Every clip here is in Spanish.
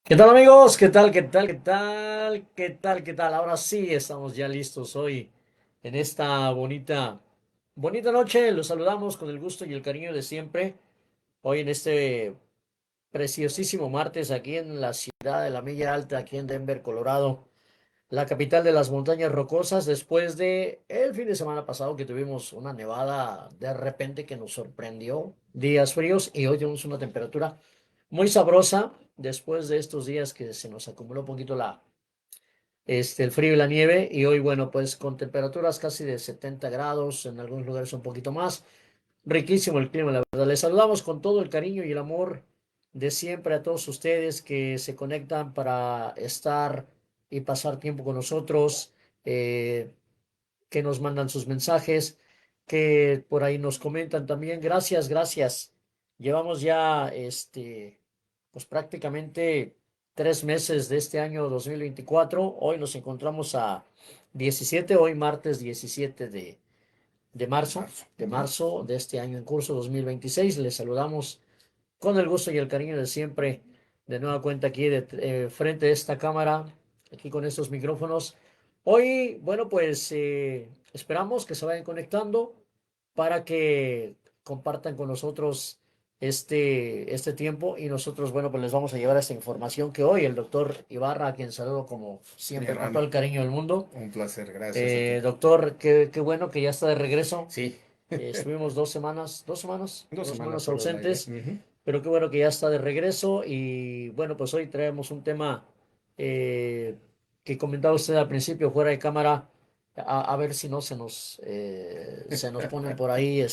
¿Qué tal amigos? ¿Qué tal? ¿Qué tal? ¿Qué tal? ¿Qué tal? ¿Qué tal? Ahora sí estamos ya listos hoy en esta bonita noche. Los saludamos con el gusto y el cariño de siempre. Hoy en este preciosísimo martes aquí en la ciudad de la Milla Alta, aquí en Denver, Colorado, la capital de las montañas rocosas, después de el fin de semana pasado que tuvimos una nevada de repente que nos sorprendió, días fríos y hoy tenemos una temperatura muy sabrosa después de estos días que se nos acumuló un poquito el frío y la nieve y hoy, bueno, pues con temperaturas casi de 70 grados, en algunos lugares un poquito más. Riquísimo el clima, la verdad. Les saludamos con todo el cariño y el amor de siempre a todos ustedes que se conectan para estar y pasar tiempo con nosotros, eh, que nos mandan sus mensajes, que por ahí nos comentan también. Gracias, gracias. Llevamos ya pues prácticamente 3 meses de este año 2024. Hoy nos encontramos a 17, hoy martes 17 de marzo de este año en curso 2026. Les saludamos con el gusto y el cariño de siempre, de nueva cuenta aquí frente a esta cámara, aquí con estos micrófonos. Hoy, bueno, pues esperamos que se vayan conectando para que compartan con nosotros este tiempo y nosotros, bueno, pues les vamos a llevar esta información que hoy el doctor Ibarra, a quien saludo como Mi siempre con todo hermano, el cariño del mundo. un placer, gracias a ti. Doctor, qué bueno que ya está de regreso. Sí, Estuvimos 2 semanas, dos semanas, dos dos semanas semanas fuera del aire. ausentes, Ujú. pero qué bueno que ya está de regreso. Y bueno, pues hoy traemos un tema eh, que comentaba usted al principio, fuera de cámara, a ver si no se nos ponen por ahí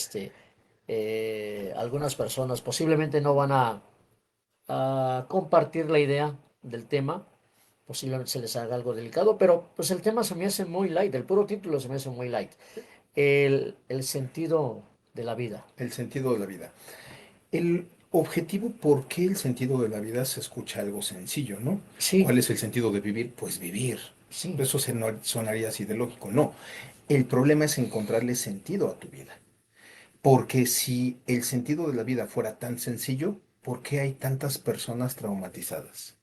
algunas personas. Posiblemente no van a compartir la idea del tema. Posiblemente se les haga algo delicado, pero pues el tema se me hace muy light, el puro título se me hace muy light. El sentido de la vida. El sentido de la vida. El objetivo, ¿por qué el sentido de la vida se escucha algo sencillo, ¿no? Sí, ¿Cuál es el sentido de vivir? Pues vivir. sí. Eso sonaría así de lógico. No, el problema es encontrarle sentido a tu vida. Porque si el sentido de la vida fuera tan sencillo, ¿por qué hay tantas personas traumatizadas?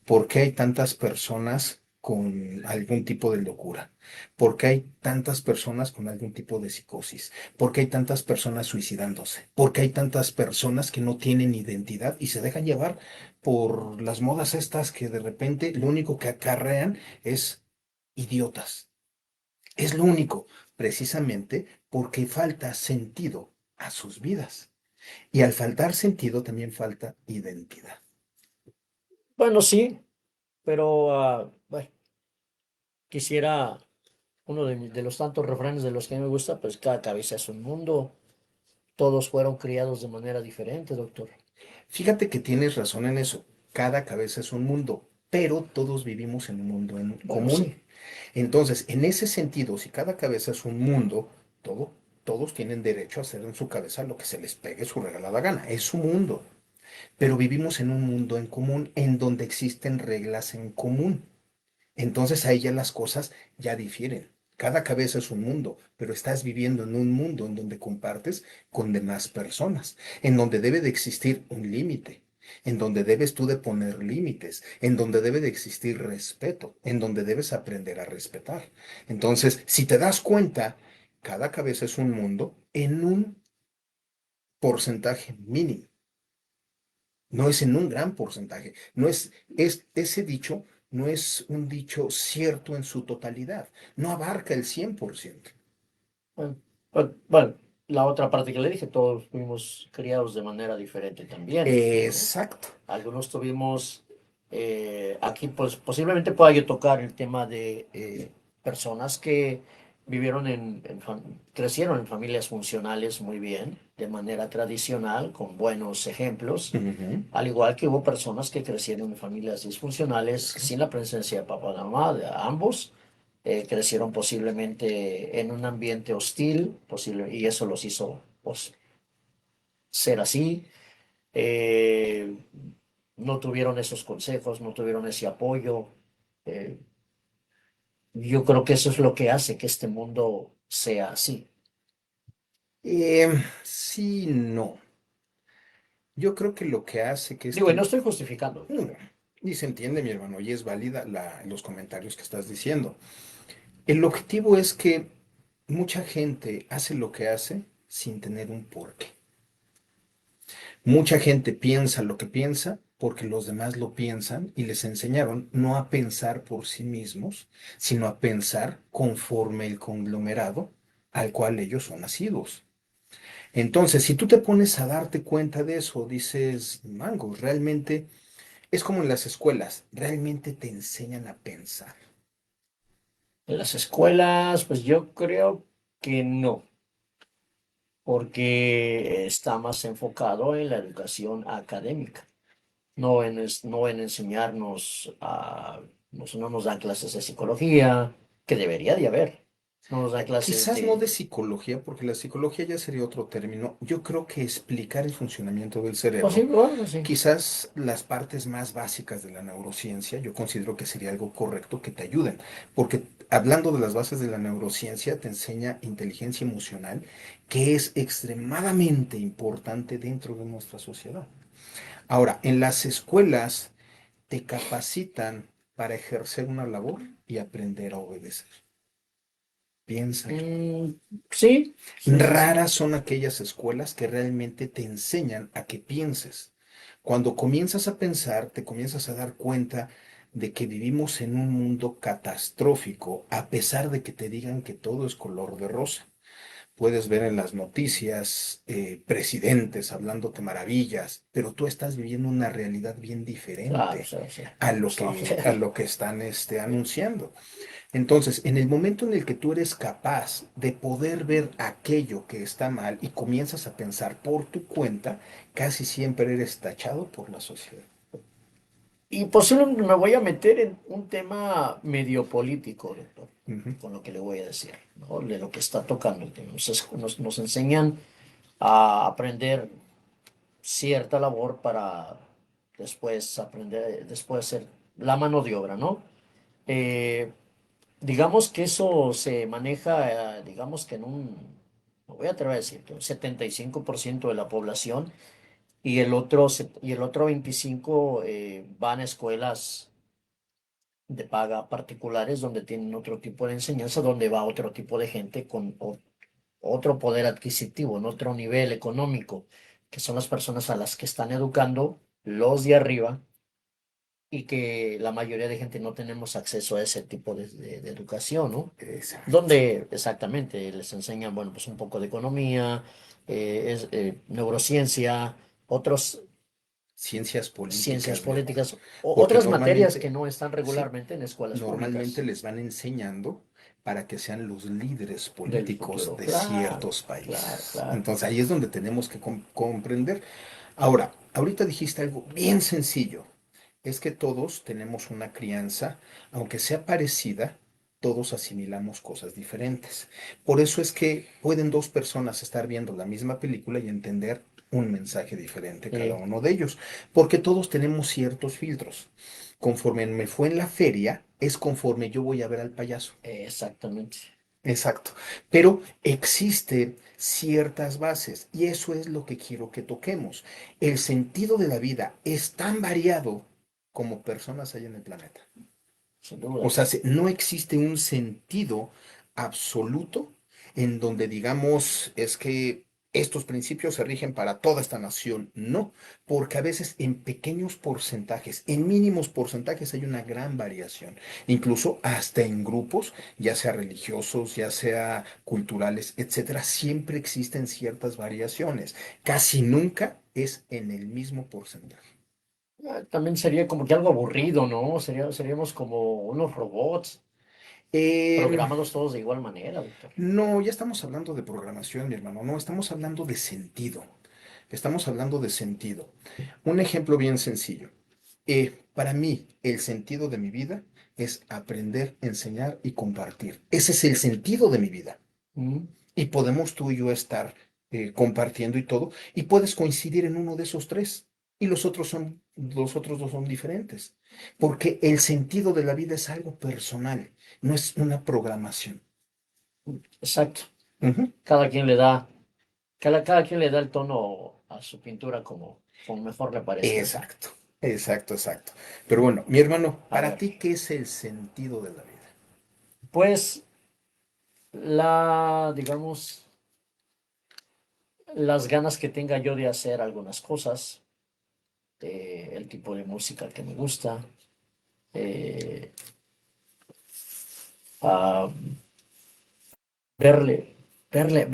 ¿Por qué hay tantas personas con algún tipo de locura? ¿Por qué hay tantas personas con algún tipo de psicosis? ¿Por qué hay tantas personas suicidándose? ¿Por qué hay tantas personas que no tienen identidad y se dejan llevar por las modas estas que de repente lo único que acarrean es idiotas? Es lo único, precisamente porque falta sentido a sus vidas. Y al faltar sentido también falta identidad. Bueno, sí, pero bueno, quisiera uno de los tantos refranes de los que a mí me gusta, pues cada cabeza es un mundo. Todos fueron criados de manera diferente, doctor. Fíjate que tienes razón en eso. Cada cabeza es un mundo, pero todos vivimos en un mundo en Bueno, común. sí. Entonces, en ese sentido, si cada cabeza es un mundo, todos tienen derecho a hacer en su cabeza lo que se les pegue su regalada gana. Es su mundo. Pero vivimos en un mundo en común, en donde existen reglas en común. Entonces ahí ya las cosas ya difieren. Cada cabeza es un mundo, pero estás viviendo en un mundo en donde compartes con demás personas, en donde debe de existir un límite, en donde debes tú de poner límites, en donde debe de existir respeto, en donde debes aprender a respetar. Entonces, si te das cuenta, cada cabeza es un mundo en un porcentaje mínimo, no es en un gran porcentaje, no es ese dicho no es un dicho cierto en su totalidad, no abarca el 100%. Bueno, bueno, la otra parte que le dije, todos fuimos criados de manera diferente también, ¿no? Exacto. Algunos tuvimos, aquí pues posiblemente pueda yo tocar el tema de personas que vivieron crecieron en familias funcionales muy bien, de manera tradicional, con buenos ejemplos, Ujú. al igual que hubo personas que crecieron en familias disfuncionales sin la presencia de papá y mamá, de ambos. Crecieron posiblemente en un ambiente hostil, y eso los hizo pues, ser así. Eh, no tuvieron esos consejos, no tuvieron ese apoyo. Eh, yo creo que eso es lo que hace que este mundo sea así. Sí, no. Yo creo que lo que hace que Digo, y no este... estoy justificando, No, doctor. Y se entiende, mi hermano, y es válida los comentarios que estás diciendo. El objetivo es que mucha gente hace lo que hace sin tener un porqué. Mucha gente piensa lo que piensa porque los demás lo piensan y les enseñaron no a pensar por sí mismos, sino a pensar conforme el conglomerado al cual ellos son nacidos. Entonces, si tú te pones a darte cuenta de eso, dices, mango, realmente es como en las escuelas, realmente te enseñan a pensar. En las escuelas, pues yo creo que no, porque está más enfocado en la educación académica, no en enseñarnos a, no nos dan clases de psicología, que debería de haber, no nos dan clases Quizás no de de, psicología, porque la psicología ya sería otro término. Yo creo que explicar el funcionamiento del pues sí, cerebro, bueno, sí. quizás las partes más básicas de la neurociencia, yo considero que sería algo correcto que te ayuden, porque hablando de las bases de la neurociencia, te enseña inteligencia emocional, que es extremadamente importante dentro de nuestra sociedad. Ahora, en las escuelas te capacitan para ejercer una labor y aprender a obedecer. Piénsalo. Mm, sí, sí, sí, sí. Raras son aquellas escuelas que realmente te enseñan a que pienses. Cuando comienzas a pensar, te comienzas a dar cuenta de que vivimos en un mundo catastrófico, a pesar de que te digan que todo es color de rosa. Puedes ver en las noticias presidentes hablándote maravillas, pero tú estás viviendo una realidad bien Claro, diferente sí, sí. a Pues, no, a lo que están anunciando. Entonces, en el momento en el que tú eres capaz de poder ver aquello que está mal y comienzas a pensar por tu cuenta, casi siempre eres tachado por la sociedad. y posiblemente me voy a meter en un tema medio político, doctor, Ujú. con lo que le voy a decir, ¿no? De lo que está tocando. Que nos enseñan a aprender cierta labor para después aprender, después hacer la mano de obra, ¿no? Eh, digamos que eso se maneja, digamos que en me voy a atrever a decir, que un 75% de la población y el otro 25% van a escuelas de paga particulares donde tienen otro tipo de enseñanza, donde va otro tipo de gente con otro poder adquisitivo, en otro nivel económico, que son las personas a las que están educando los de arriba y que la mayoría de gente no tenemos acceso a ese tipo de educación, ¿no? Exacto. Donde exactamente les enseñan, bueno, pues un poco de economía, neurociencia, otros Ciencias ciencias políticas, mi hermano. políticas, Porque otras materias que normalmente, no están sí, regularmente en escuelas normalmente públicas les van enseñando para que sean los líderes del políticos futuro. de Claro, ciertos claro, países. claro. Entonces ahí es donde tenemos que comprender. Ahora, ahorita dijiste algo bien sencillo. Es que todos tenemos una crianza, aunque sea parecida, todos asimilamos cosas diferentes. Por eso es que pueden dos personas estar viendo la misma película y entender un mensaje diferente cada Sí, uno de ellos, porque todos tenemos ciertos filtros. Conforme me fue en la feria, es conforme yo voy a ver al payaso. exactamente. Exacto. Pero existen ciertas bases y eso es lo que quiero que toquemos. El sentido de la vida es tan variado como personas hay en el planeta. Sin O duda. sea, no existe un sentido absoluto en donde digamos es que estos principios se rigen para toda esta nación. No, porque a veces en pequeños porcentajes, en mínimos porcentajes hay una gran variación. Incluso hasta en grupos, ya sea religiosos, ya sea culturales, etcétera, siempre existen ciertas variaciones. Casi nunca es en el mismo porcentaje. También sería como que algo aburrido, ¿no? Seríamos como unos robots Em, programados todos de igual manera, doctor. No, ya estamos hablando de programación, mi hermano. No, estamos hablando de sentido. Estamos hablando de sentido. Un ejemplo bien sencillo. Para mí, el sentido de mi vida es aprender, enseñar y compartir. Ese es el sentido de mi vida. Mm, Y podemos tú y yo estar compartiendo y todo, y puedes coincidir en uno de esos tres. Y los otros dos son diferentes. Porque el sentido de la vida es algo personal, no es una programación. exacto. Ujú. Cada quien le da, cada quien le da el tono a su pintura como mejor le parezca, ¿no? Exacto. Exacto, exacto. Pero bueno, mi hermano, A para ver, ti, ¿qué es el sentido de la vida? pues digamos, las ganas que tenga yo de hacer algunas cosas, el tipo de música que me gusta, eh, a verle,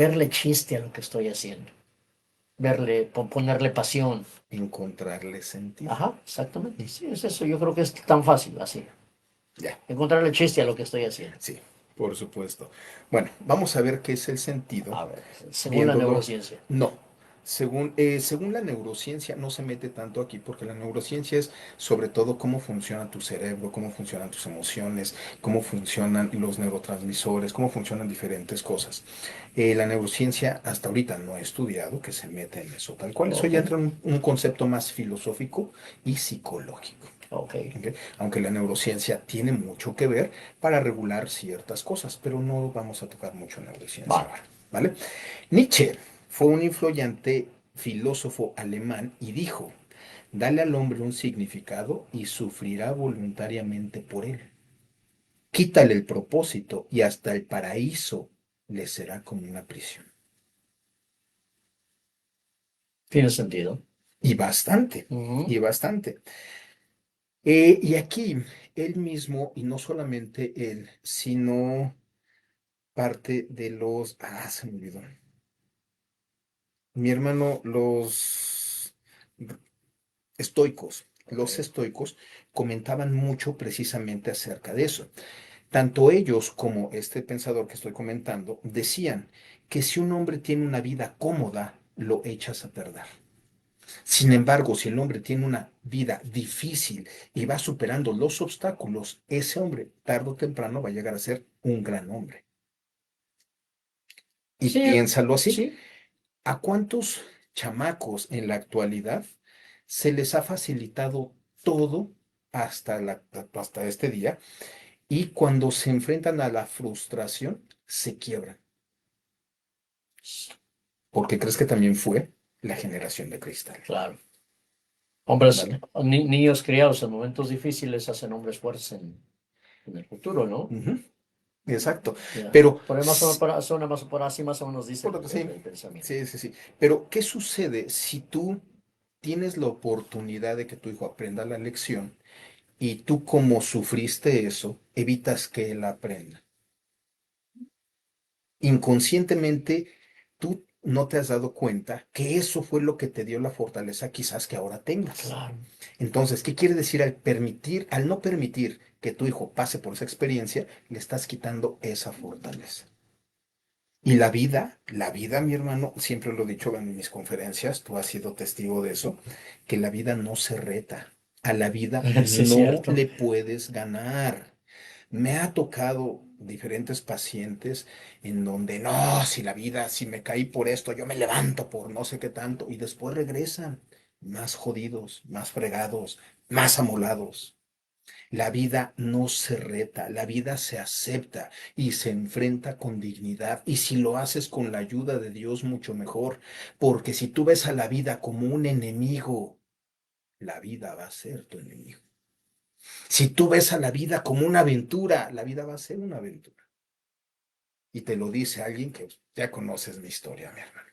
verle chiste a lo que estoy haciendo, ponerle pasión. Encontrarle sentido. Ajá, exactamente. Mm, Sí, es eso. Yo creo que es tan fácil así. ya, Encontrarle chiste a lo que estoy haciendo. sí, por supuesto. Bueno, vamos a ver qué es el sentido, A ver, según la viéndolo. neurociencia. No. Según la neurociencia, no se mete tanto aquí porque la neurociencia es sobre todo cómo funciona tu cerebro, cómo funcionan tus emociones, cómo funcionan los neurotransmisores, cómo funcionan diferentes cosas. La neurociencia hasta ahorita no ha estudiado que se mete en eso tal cual. Eso Ok, ya entra en un concepto más filosófico y psicológico. ok. ¿Ok? Aunque la neurociencia tiene mucho que ver para regular ciertas cosas, pero no vamos a tocar mucho Va. neurociencia ahora, ¿vale? Nietzsche fue un influyente filósofo alemán y dijo, dale al hombre un significado y sufrirá voluntariamente por él. Quítale el propósito y hasta el paraíso le será como una prisión. Tiene sentido. Y bastante, Ujú. y bastante. Y aquí él mismo, y no solamente él, sino parte de los... Ah, se me olvidó. Mi hermano, los estoicos. Ok. Los estoicos comentaban mucho precisamente acerca de eso. Tanto ellos como este pensador que estoy comentando decían que si un hombre tiene una vida cómoda, lo echas a perder. Sin embargo, si el hombre tiene una vida difícil y va superando los obstáculos, ese hombre tarde o temprano va a llegar a ser un gran hombre. Y Sí, piénsalo así, sí. ¿a cuántos chamacos en la actualidad se les ha facilitado todo hasta este día? Y cuando se enfrentan a la frustración, se quiebran. Porque crees que también fue la generación de cristal, Claro. Hombres, ¿vale? niños criados en momentos difíciles hacen hombres fuertes en el futuro, ¿no? Ujú, exacto. Ya. Pero, Por ahí más o menos, suena más por así más o menos dice sí, el pensamiento. sí, sí, sí. Pero, ¿qué sucede si tú tienes la oportunidad de que tu hijo aprenda la lección y tú como sufriste eso, evitas que él aprenda? Inconscientemente, tú no te has dado cuenta que eso fue lo que te dio la fortaleza quizás que ahora tengas. Claro. Entonces, ¿qué quiere decir al no permitir que tu hijo pase por esa experiencia, le estás quitando esa fortaleza? Y la vida, mi hermano, siempre lo he dicho en mis conferencias, tú has sido testigo de eso, que la vida no se reta. A la vida Sí, es no cierto. le puedes ganar. Me ha tocado diferentes pacientes en donde, no, si la vida, si me caí por esto, yo me levanto por no sé qué tanto, y después regresan más jodidos, más fregados, más amolados. La vida no se reta, la vida se acepta y se enfrenta con dignidad. Y si lo haces con la ayuda de Dios, mucho mejor, porque si tú ves a la vida como un enemigo, la vida va a ser tu enemigo. Si tú ves a la vida como una aventura, la vida va a ser una aventura. Y te lo dice alguien que ya conoces mi historia, mi hermano.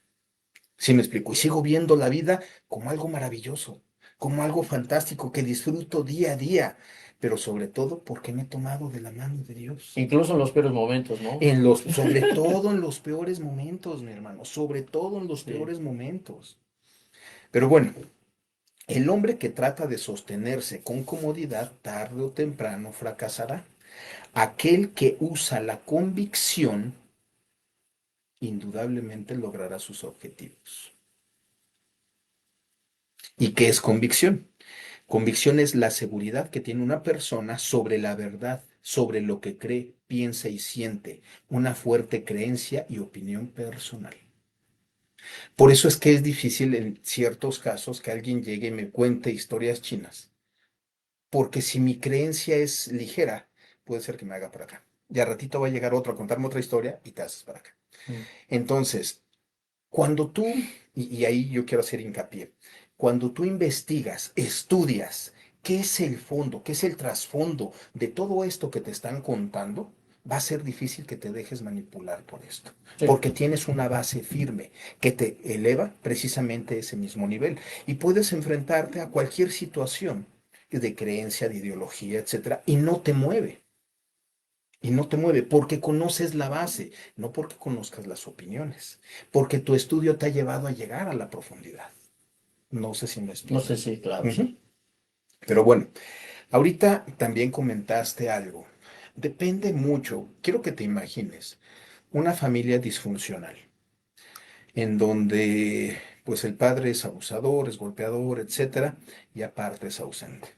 Sí me explico. Y sigo viendo la vida como algo maravilloso, como algo fantástico que disfruto día a día, pero sobre todo porque me he tomado de la mano de Dios. Incluso en los peores momentos, ¿no? Sobre todo en los peores momentos, mi hermano, sobre todo en los Sí. peores momentos. Pero bueno, el hombre que trata de sostenerse con comodidad, tarde o temprano fracasará. Aquel que usa la convicción, indudablemente logrará sus objetivos. ¿Y qué es convicción? Convicción es la seguridad que tiene una persona sobre la verdad, sobre lo que cree, piensa y siente, una fuerte creencia y opinión personal. Por eso es que es difícil en ciertos casos que alguien llegue y me cuente historias chinas, porque si mi creencia es ligera, puede ser que me haga para acá. Y a ratito va a llegar otro a contarme otra historia y te haces para acá. Mm. Entonces, cuando tú, y ahí yo quiero hacer hincapié, Cuando tú investigas, estudias qué es el fondo, qué es el trasfondo de todo esto que te están contando, va a ser difícil que te dejes manipular por esto, Sí. porque tienes una base firme que te eleva precisamente a ese mismo nivel y puedes enfrentarte a cualquier situación de creencia, de ideología, etcétera, y no te mueve. Y no te mueve porque conoces la base, no porque conozcas las opiniones, porque tu estudio te ha llevado a llegar a la profundidad. No sé si me No explico. sé si, claro, sí. Ujú. Pero bueno, ahorita también comentaste algo. Depende mucho, quiero que te imagines, una familia disfuncional, en donde pues el padre es abusador, es golpeador, etcétera, y aparte es ausente.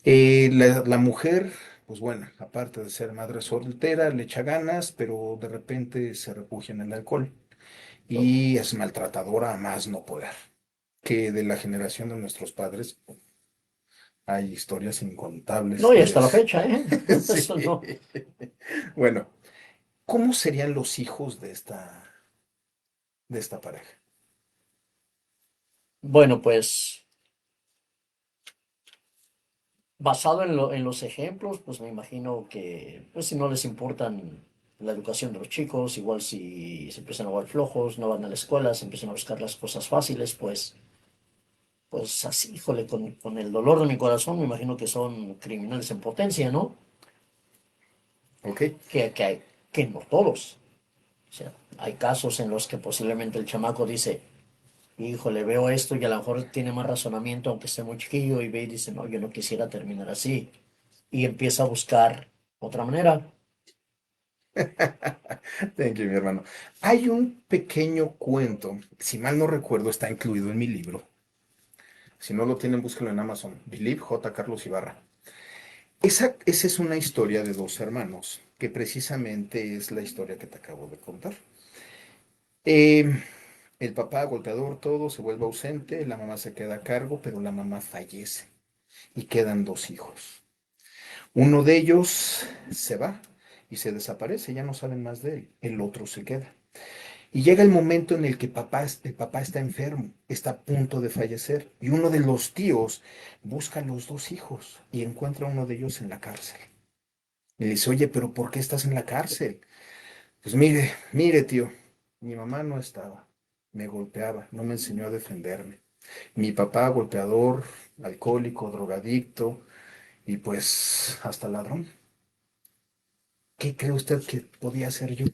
La mujer, pues bueno, aparte de ser madre soltera, le echa ganas, pero de repente se refugia en el alcohol y es maltratadora a más no poder. Que de la generación de nuestros padres hay historias No, incontables y de hasta la eso. fecha, ¿eh? Sí. Eso no. Bueno, ¿cómo serían los hijos de esta pareja? Bueno, pues basado en los ejemplos, pues me imagino que, pues si no les importan la educación de los chicos, igual si se empiezan a jugar flojos, no van a la escuela, se empiezan a buscar las cosas fáciles, pues así, híjole, con el dolor de mi corazón, me imagino que son criminales en potencia, ¿no? ¿Ok? Que no todos. O sea, hay casos en los que posiblemente el chamaco dice, híjole, veo esto y a lo mejor tiene más razonamiento, aunque esté muy chiquillo, y ve y dice, no, yo no quisiera terminar así. Y empieza a buscar otra manera. Thank you, mi hermano. Hay un pequeño cuento, si mal no recuerdo, está incluido en mi libro. Si no lo tienen, búsquelo en Amazon. Believe J. Carlos Ibarra. Esa es una historia de dos hermanos, que precisamente es la historia que te acabo de contar. Eh, el papá, golpeador, todo, se vuelve ausente, la mamá se queda a cargo, pero la mamá fallece y quedan dos hijos. Uno de ellos se va y se desaparece, ya no saben más de él, el otro se queda. Y llega el momento en el que el papá está enfermo, está a punto de fallecer, y uno de los tíos busca a los dos hijos y encuentra a uno de ellos en la cárcel. Y le dice, oye, pero ¿por qué estás en la cárcel? Pues mire, tío, mi mamá no estaba, me golpeaba, no me enseñó a defenderme. Mi papá, golpeador, alcohólico, drogadicto y pues hasta ladrón. ¿Qué cree usted que podía hacer yo?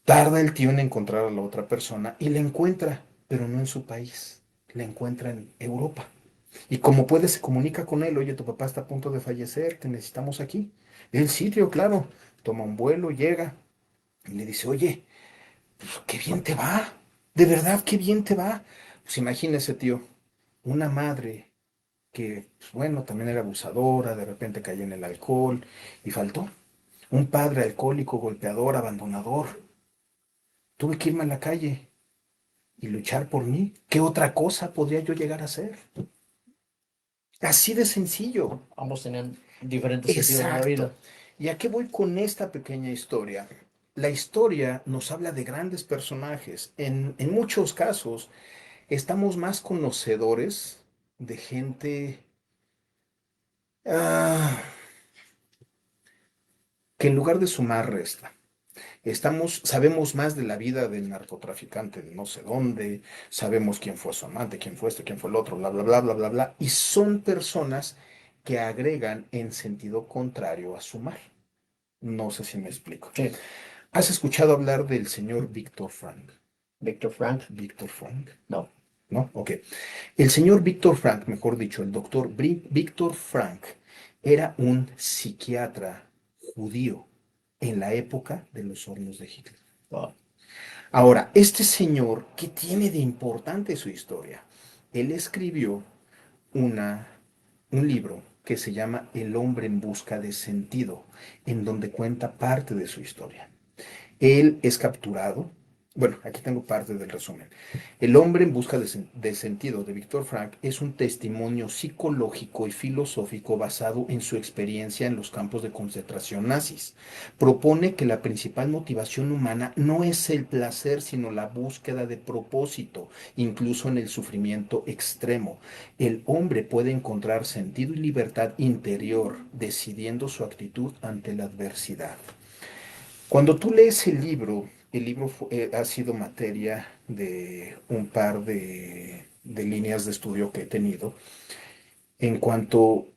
Tarda el tío en encontrar a la otra persona y la encuentra, pero no en su país, la encuentra en Europa. Y como puede, se comunica con él, oye, tu papá está a punto de fallecer, te necesitamos aquí. El sitio, claro, toma un vuelo, llega y le dice, oye, pues qué bien te va, de verdad, qué bien te va. Pues imagínese, tío, una madre que, pues, bueno, también era abusadora, de repente cayó en el alcohol y faltó. Un padre alcohólico, golpeador, abandonador. Tuve que irme a la calle y luchar por mí. ¿Qué otra cosa podría yo llegar a hacer? Así de sencillo. Ambos tenían diferentes sentidos en la Exacto. vida. ¿Y a qué voy con esta pequeña historia? La historia nos habla de grandes personajes. En muchos casos estamos más conocedores de gente ah, que en lugar de sumar resta. Sabemos más de la vida del narcotraficante de no sé dónde, sabemos quién fue su amante, quién fue esto, quién fue el otro, bla, bla, bla, bla, bla, bla. Y son personas que agregan en sentido contrario a sumar. No sé si me explico. Sí, ¿Has escuchado hablar del señor Víctor Frank? Víctor Frank, Víctor Frank, no. ¿no? Ok. El señor Víctor Frank, mejor dicho, el doctor Víctor Frank, era un psiquiatra judío en la época de los hornos de Hitler. Wow. Ahora, este señor, ¿qué tiene de importante su historia? Él escribió una, un libro que se llama El hombre en busca de sentido, en donde cuenta parte de su historia. Él es capturado, Bueno, aquí tengo parte del resumen. El hombre en busca de sentido de Víctor Frank es un testimonio psicológico y filosófico basado en su experiencia en los campos de concentración nazis. Propone que la principal motivación humana no es el placer, sino la búsqueda de propósito, incluso en el sufrimiento extremo. El hombre puede encontrar sentido y libertad interior decidiendo su actitud ante la adversidad. Cuando tú lees el libro ha sido materia de un par de líneas de estudio que he tenido en cuanto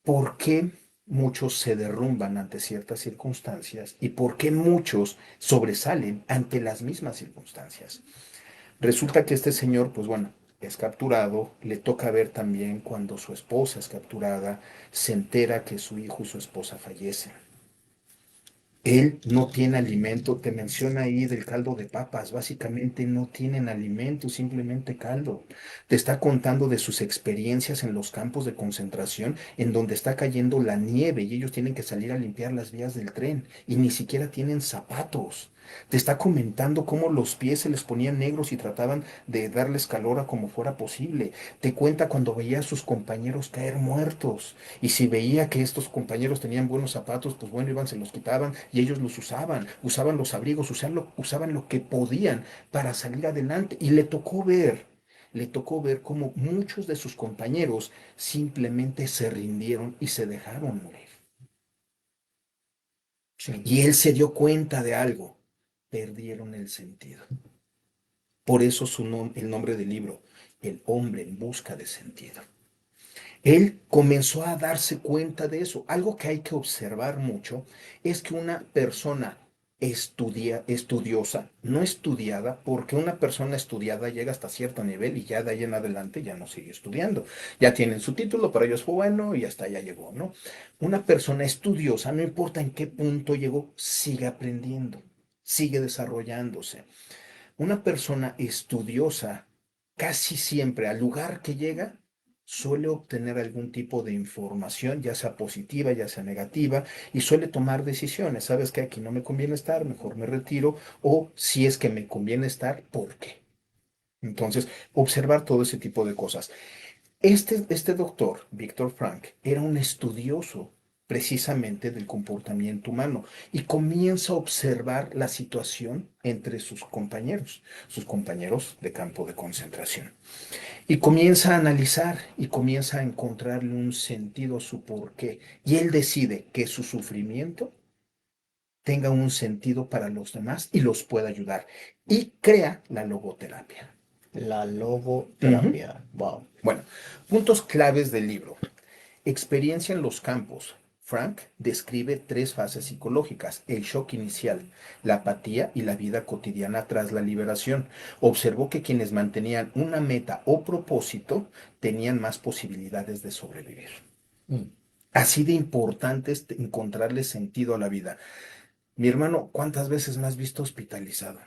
por qué muchos se derrumban ante ciertas circunstancias y por qué muchos sobresalen ante las mismas circunstancias. Resulta que este señor, pues bueno, es capturado, le toca ver también cuando su esposa es capturada, se entera que su hijo y su esposa fallecen. Él no tiene alimento, te menciona ahí del caldo de papas, básicamente no tienen alimento, simplemente caldo. Te está contando de sus experiencias en los campos de concentración, en donde está cayendo la nieve y ellos tienen que salir a limpiar las vías del tren y ni siquiera tienen zapatos. Te está comentando cómo los pies se les ponían negros y trataban de darles calor a como fuera posible. Te cuenta cuando veía a sus compañeros caer muertos. Y si veía que estos compañeros tenían buenos zapatos, pues bueno, iban, se los quitaban y ellos los usaban, usaban los abrigos, usaban lo que podían para salir adelante. Y le tocó ver cómo muchos de sus compañeros simplemente se rindieron y se dejaron morir. Sí. Y él se dio cuenta de algo, perdieron el sentido. Por eso el nombre del libro, El hombre en busca de sentido. Él comenzó a darse cuenta de eso. Algo que hay que observar mucho es que una persona estudiosa, no estudiada, porque una persona estudiada llega hasta cierto nivel y ya de ahí en adelante ya no sigue estudiando. Ya tienen su título, para ellos fue bueno y hasta allá llegó, ¿no? Una persona estudiosa, no importa en qué punto llegó, sigue aprendiendo, sigue desarrollándose. Una persona estudiosa casi siempre al lugar que llega suele obtener algún tipo de información, ya sea positiva, ya sea negativa, y suele tomar decisiones. ¿Sabes que aquí no me conviene estar? Mejor me retiro. O si es que me conviene estar, ¿por qué? Entonces, observar todo ese tipo de cosas. Este doctor, Víctor Frank, era un estudioso precisamente del comportamiento humano y comienza a observar la situación entre sus compañeros de campo de concentración. Y comienza a analizar y comienza a encontrarle un sentido a su porqué. Y él decide que su sufrimiento tenga un sentido para los demás y los pueda ayudar. Y crea la logoterapia. La Ujú. logoterapia. Wow. Bueno, puntos claves del libro. Experiencia en los campos. Frank describe tres fases psicológicas: el shock inicial, la apatía y la vida cotidiana tras la liberación. Observó que quienes mantenían una meta o propósito tenían más posibilidades de sobrevivir. Mm. Así de importante es encontrarle sentido a la vida. Mi hermano, ¿cuántas veces me has visto hospitalizado?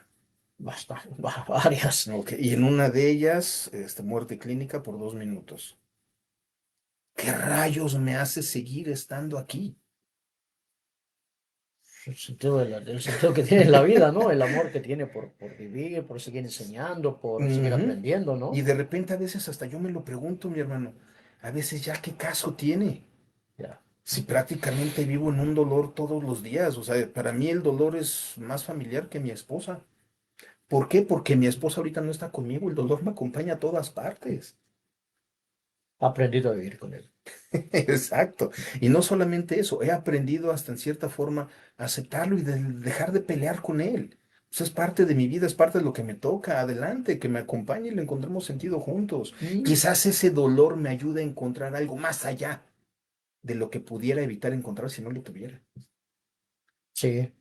Varias. Ok, y en una de ellas, muerte clínica por 2 minutos. ¿Qué rayos me hace seguir estando aquí? El sentido que tiene la vida, ¿no? El amor que tiene por vivir, por seguir enseñando, por seguir Ujú. aprendiendo, Y ¿no? de repente a veces hasta yo me lo pregunto, mi hermano, a veces ya qué caso tiene, Ya. si prácticamente vivo en un dolor todos los días. O sea, para mí el dolor es más familiar que mi esposa. ¿Por qué? Porque mi esposa ahorita no está conmigo, el dolor me acompaña a todas partes. He aprendido a vivir con él. Exacto. Y no solamente eso, he aprendido hasta en cierta forma a aceptarlo y dejar de pelear con él. Pues es parte de mi vida, es parte de lo que me toca. Adelante, que me acompañe y le encontremos sentido juntos. Mm. Quizás ese dolor me ayude a encontrar algo más allá de lo que pudiera evitar encontrar si no lo tuviera. Sí.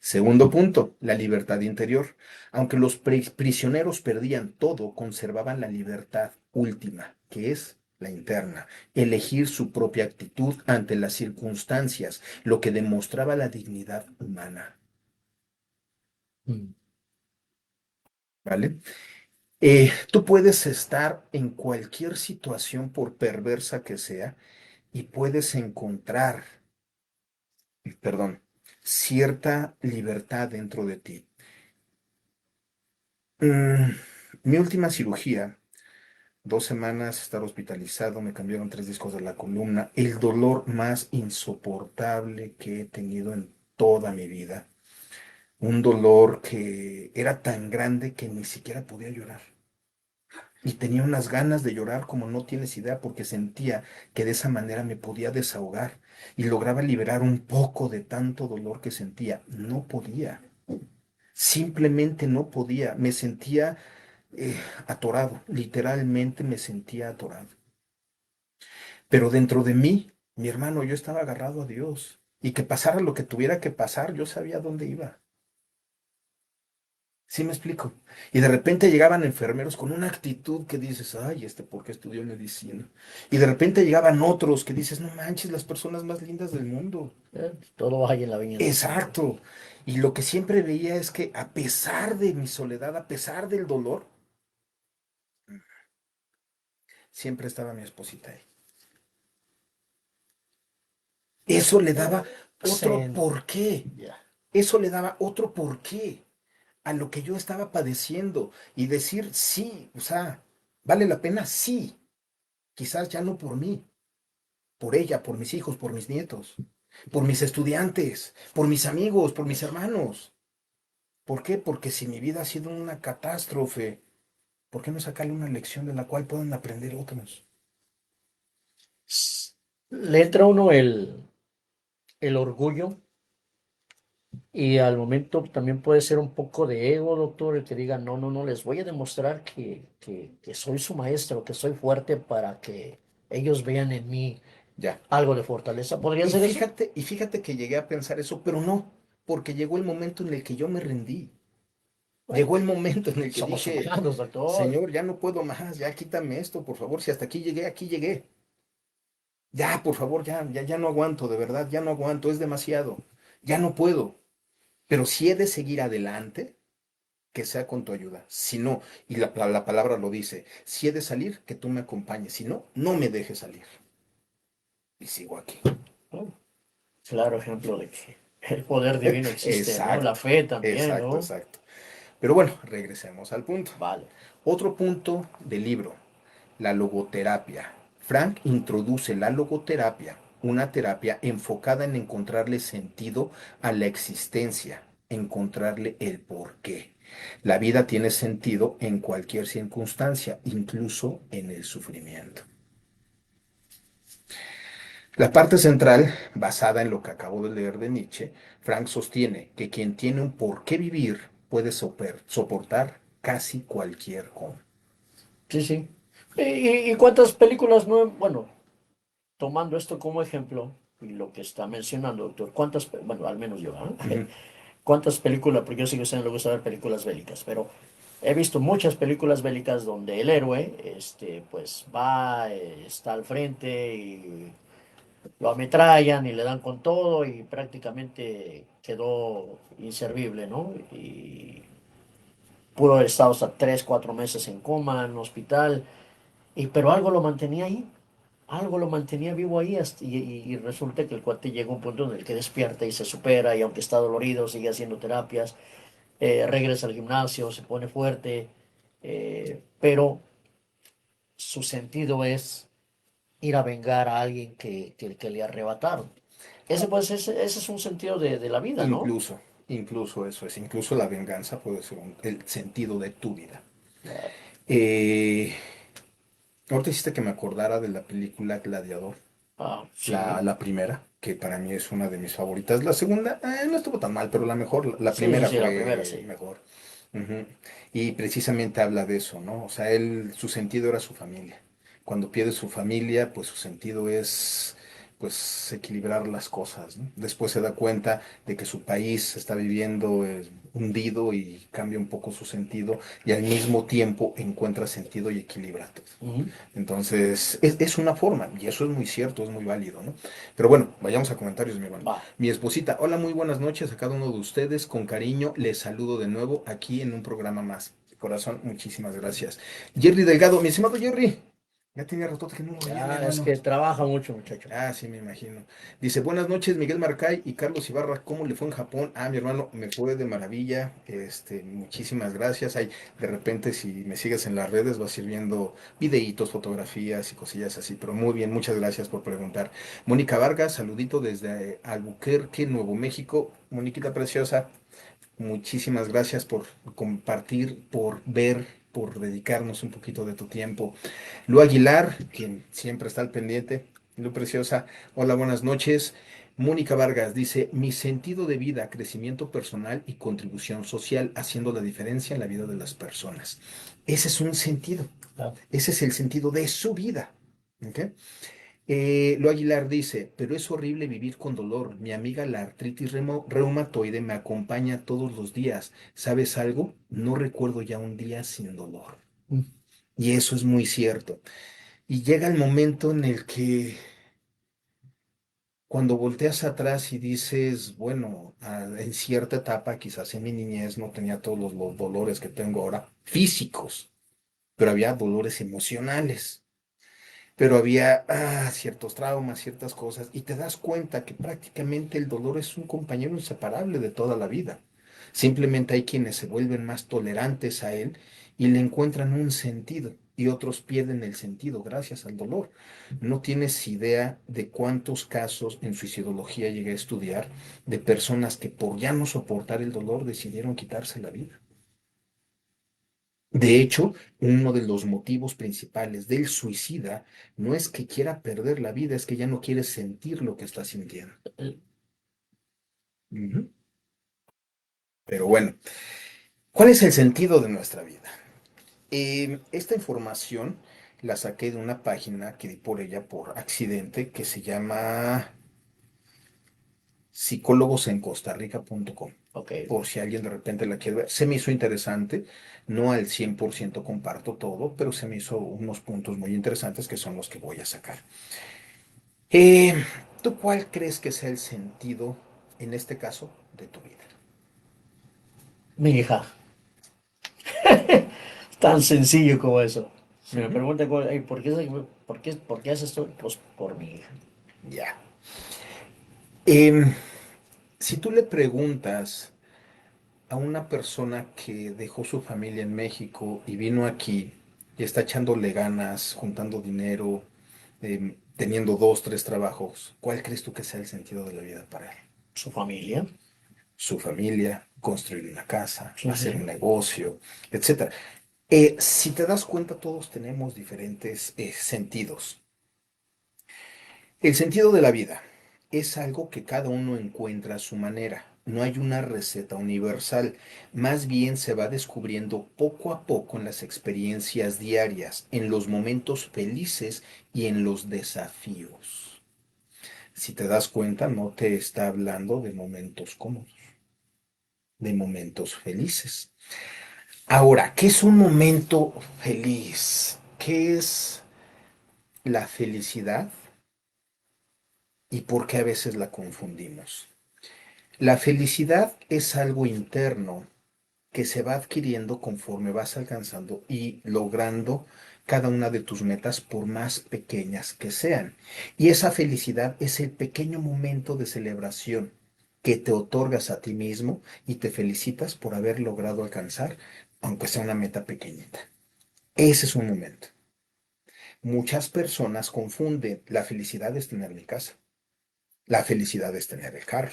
Segundo punto, la libertad interior. Aunque los prisioneros perdían todo, conservaban la libertad última, que es la interna, elegir su propia actitud ante las circunstancias, lo que demostraba la dignidad humana. Mm. ¿Vale? Tú puedes estar en cualquier situación, por perversa que sea, y puedes encontrar, perdón, cierta libertad dentro de ti. Mm, Mi última cirugía, 2 semanas estar hospitalizado, me cambiaron 3 discos de la columna, el dolor más insoportable que he tenido en toda mi vida. Un dolor que era tan grande que ni siquiera podía llorar. Y tenía unas ganas de llorar como no tienes idea, porque sentía que de esa manera me podía desahogar y lograba liberar un poco de tanto dolor que sentía. No podía, simplemente no podía. Me sentía atorado, literalmente me sentía atorado. Pero dentro de mí, mi hermano, yo estaba agarrado a Dios. Y que pasara lo que tuviera que pasar, yo sabía dónde iba. ¿Sí me explico? Y de repente llegaban enfermeros con una actitud que dices, ay, ¿por qué estudió medicina? Y de repente llegaban otros que dices, no manches, las personas más lindas del mundo. Todo hay en la viña del Señor. Exacto. Y lo que siempre veía es que a pesar de mi soledad, a pesar del dolor, siempre estaba mi esposita ahí. Eso le daba otro Sí, porqué. ya. Eso le daba otro porqué a lo que yo estaba padeciendo. Y decir, sí, o sea, ¿vale la pena? Sí. Quizás ya no por mí, por ella, por mis hijos, por mis nietos, por mis estudiantes, por mis amigos, por mis hermanos. ¿Por qué? Porque si mi vida ha sido una catástrofe, ¿por qué no sacarle una lección de la cual puedan aprender otros? Le entra a uno el orgullo y al momento también puede ser un poco de ego, doctor, el que diga, no, no, no, les voy a demostrar que soy su maestro, que soy fuerte para que ellos vean en mí Ya. algo de fortaleza. ¿Podría ser eso? Y fíjate que llegué a pensar eso, pero no, porque llegó el momento en el que yo me rendí. Bueno, Llegó el momento en el que somos dije, humanos, doctor. Señor, ya no puedo más, ya quítame esto, por favor, si hasta aquí llegué, aquí llegué. Ya, por favor, ya no aguanto, de verdad, ya no aguanto, es demasiado. Ya no puedo. Pero si he de seguir adelante, que sea con tu ayuda. Si no, y la palabra lo dice, si he de salir, que tú me acompañes. Si no, no me dejes salir. Y sigo aquí. Oh, claro ejemplo de que el poder divino existe, ¿no? La Exacto, fe también, exacto, ¿no? exacto. Pero bueno, regresemos al punto. Vale. Otro punto del libro, la logoterapia. Frank introduce la logoterapia, una terapia enfocada en encontrarle sentido a la existencia, encontrarle el porqué. La vida tiene sentido en cualquier circunstancia, incluso en el sufrimiento. La parte central, basada en lo que acabo de leer de Nietzsche, Frank sostiene que quien tiene un por qué vivir puede soportar casi cualquier cosa. Sí, sí. ¿Y cuántas películas no? Bueno, tomando esto como ejemplo y lo que está mencionando, doctor, bueno, al menos yo, ¿ah? Ujú. ¿Cuántas películas? Porque yo sigo siendo, le gusta ver películas bélicas, pero he visto muchas películas bélicas donde el héroe, pues va, está al frente y lo ametrallan y le dan con todo y prácticamente quedó inservible, ¿no? Y pudo haber estado hasta 3, 4 meses en coma, en un hospital, pero algo lo mantenía ahí, algo lo mantenía vivo ahí y resulta que el cuate llega a un punto en el que despierta y se supera y aunque está dolorido sigue haciendo terapias, regresa al gimnasio, se pone fuerte, pero su sentido es ir a vengar a alguien que le arrebataron. Ah, Ese es un sentido de la vida, ¿no? incluso eso es, incluso la venganza puede ser el sentido de tu vida. Claro. Eh, Ahorita hiciste que me acordara de la película Gladiador, Ah, la, sí, la primera, que para mí es una de mis favoritas. La segunda, no estuvo tan mal, pero la mejor, la sí, sí, primera sí, la primera, fue sí. mejor. Ujú. Y precisamente habla de eso, ¿no? O sea, su sentido era su familia. Cuando pierde su familia, pues su sentido es, pues, equilibrar las cosas, ¿no? Después se da cuenta de que su país está viviendo hundido y cambia un poco su sentido y al mismo tiempo encuentra sentido y equilibra todo. Ujú. Entonces, es una forma, y eso es muy cierto, es muy válido, ¿no? Pero bueno, vayamos a comentarios, mi hermano. Va. Mi esposita, hola, muy buenas noches a cada uno de ustedes. Con cariño, les saludo de nuevo aquí en un programa más. De corazón, muchísimas gracias. Jerry Delgado, mi estimado Jerry, Ya tenía rato que no lo veía, mi Ya, es hermano. que trabaja mucho, muchacho. Ah, sí, me imagino. Dice, buenas noches, Miguel Marcay y Carlos Ibarra, ¿cómo le fue en Japón? Ah, mi hermano, me fue de maravilla, muchísimas gracias. Ahí, de repente, si me sigues en las redes, vas a ir viendo videitos, fotografías y cosillas así, pero muy bien, muchas gracias por preguntar. Mónica Vargas, saludito desde Albuquerque, Nuevo México. Moniquita preciosa, muchísimas gracias por compartir, por ver, por dedicarnos un poquito de tu tiempo. Lu Aguilar, quien siempre está al pendiente. Lu Preciosa, hola, buenas noches. Mónica Vargas dice, mi sentido de vida, crecimiento personal y contribución social, haciendo la diferencia en la vida de las personas. Ese es un sentido, Ah, ese es el sentido de su vida. ¿Ok? Lu Aguilar dice, pero es horrible vivir con dolor. Mi amiga la artritis reumatoide me acompaña todos los días. ¿Sabes algo? No recuerdo ya un día sin dolor. mm, Y eso es muy cierto. Y llega el momento en el que cuando volteas atrás y dices, bueno, en cierta etapa, quizás en mi niñez, no tenía todos los dolores que tengo ahora físicos, pero había dolores emocionales, pero había ciertos traumas, ciertas cosas, y te das cuenta que prácticamente el dolor es un compañero inseparable de toda la vida. Simplemente hay quienes se vuelven más tolerantes a él y le encuentran un sentido, y otros pierden el sentido gracias al dolor. No tienes idea de cuántos casos en suicidología llegué a estudiar de personas que por ya no soportar el dolor decidieron quitarse la vida. De hecho, uno de los motivos principales del suicida no es que quiera perder la vida, es que ya no quiere sentir lo que está sintiendo. eh, Ujú. Pero bueno, ¿cuál es el sentido de nuestra vida? Esta información la saqué de una página que di por ella por accidente que se llama psicólogosencostarrica.com. Ok. Por si alguien de repente la quiere ver. Se me hizo interesante, no al 100% comparto todo, pero se me hizo unos puntos muy interesantes que son los que voy a sacar. Eh, ¿Tú cuál crees que sea el sentido, en este caso, de tu vida? Mi hija. Tan sencillo como eso. Se me Ujú. pregunta, "Ey, ¿por qué haces esto? Pues por mi hija. Ya. Em, si tú le preguntas a una persona que dejó su familia en México y vino aquí y está echándole ganas, juntando dinero, teniendo dos, tres trabajos, ¿cuál crees tú que sea el sentido de la vida para él? Su familia. Su familia, construir una casa, Sí, sí, hacer sí. un negocio, etcétera. Si te das cuenta, todos tenemos diferentes sentidos. El sentido de la vida es algo que cada uno encuentra a su manera. No hay una receta universal. Más bien se va descubriendo poco a poco en las experiencias diarias, en los momentos felices y en los desafíos. Si te das cuenta, no te está hablando de momentos cómodos, de momentos felices. Ahora, ¿qué es un momento feliz? ¿Qué es la felicidad y por qué a veces la confundimos? La felicidad es algo interno que se va adquiriendo conforme vas alcanzando y logrando cada una de tus metas por más pequeñas que sean. Y esa felicidad es el pequeño momento de celebración que te otorgas a ti mismo y te felicitas por haber logrado alcanzar, aunque sea una meta pequeñita. Ese es un momento. Muchas personas confunden la felicidad es tener mi casa. La felicidad es tener el carro.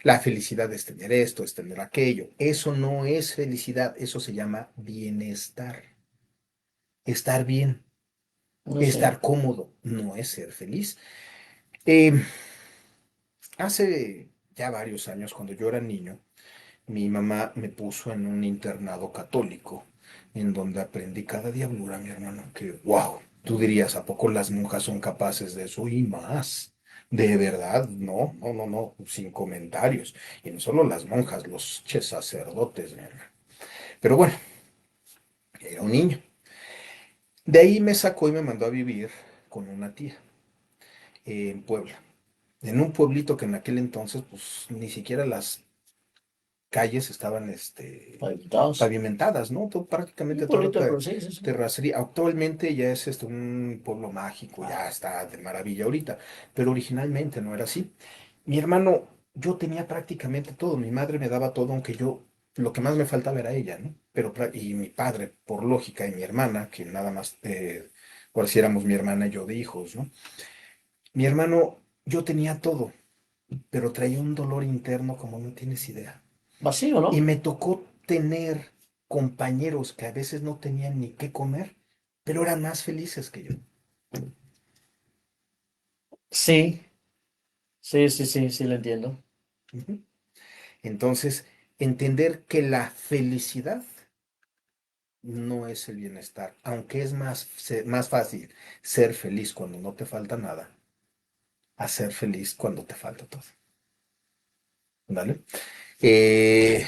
La felicidad es tener esto, es tener aquello. Eso no es felicidad, eso se llama bienestar. Estar bien, No sé. estar cómodo, no es ser feliz. Eh, Hace ya varios años, cuando yo era niño, mi mamá me puso en un internado católico, en donde aprendí cada diablura, mi hermano, que wow, tú dirías, ¿a poco las monjas son capaces de eso y más? De verdad, no, no, no, no, sin comentarios. Y no solo las monjas, los sacerdotes, mi hermano. Pero bueno, era un niño. De ahí me sacó y me mandó a vivir con una tía en Puebla. En un pueblito que en aquel entonces, pues ni siquiera las calles estaban Pavimentados. pavimentadas, ¿no? Un Prácticamente toda la pueblito, pero sí, sí, sí. terracería. Actualmente ya es un pueblo mágico, ya Ah, está de maravilla ahorita, pero originalmente no era así. Mi hermano, yo tenía prácticamente todo, mi madre me daba todo, aunque yo, lo que más me faltaba era ella, ¿no? Y mi padre, por lógica, y mi hermana, que nada más, ahora sí éramos mi hermana y yo de hijos, ¿no? Mi hermano, yo tenía todo, pero traía un dolor interno como no tienes idea. vacío, Y ¿no? me tocó tener compañeros que a veces no tenían ni qué comer, pero eran más felices que yo. Sí, sí, sí, sí, sí, lo entiendo. Ujú. Entonces, entender que la felicidad no es el bienestar, aunque es más fácil ser feliz cuando no te falta nada, a ser feliz cuando te falta todo. ¿Vale? Eh,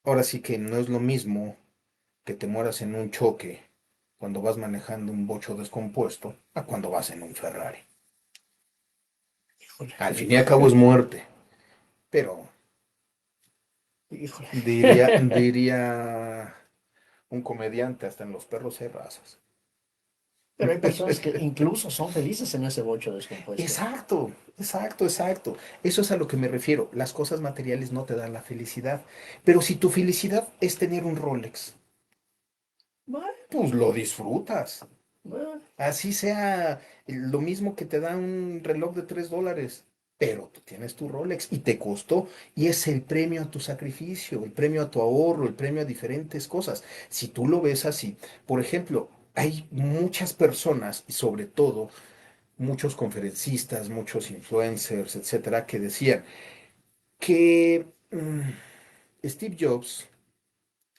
Ahora sí que no es lo mismo que te mueras en un choque cuando vas manejando un bocho descompuesto a cuando vas en un Ferrari. Híjole, Al fin y al cabo es híjole, muerte, pero híjole. diría un comediante, hasta en los perros hay razas. Pero hay personas que incluso son felices en ese bocho descompuesto. Exacto, exacto, exacto. Eso es a lo que me refiero. Las cosas materiales no te dan la felicidad. Pero si tu felicidad es tener un Rolex, Bueno, pues lo disfrutas. bueno, Así sea lo mismo que te da un reloj de $3, pero tú tienes tu Rolex y te costó, y es el premio a tu sacrificio, el premio a tu ahorro, el premio a diferentes cosas. Si tú lo ves así, por ejemplo, hay muchas personas, y sobre todo muchos conferencistas, muchos influencers, etcétera, que decían que Steve Jobs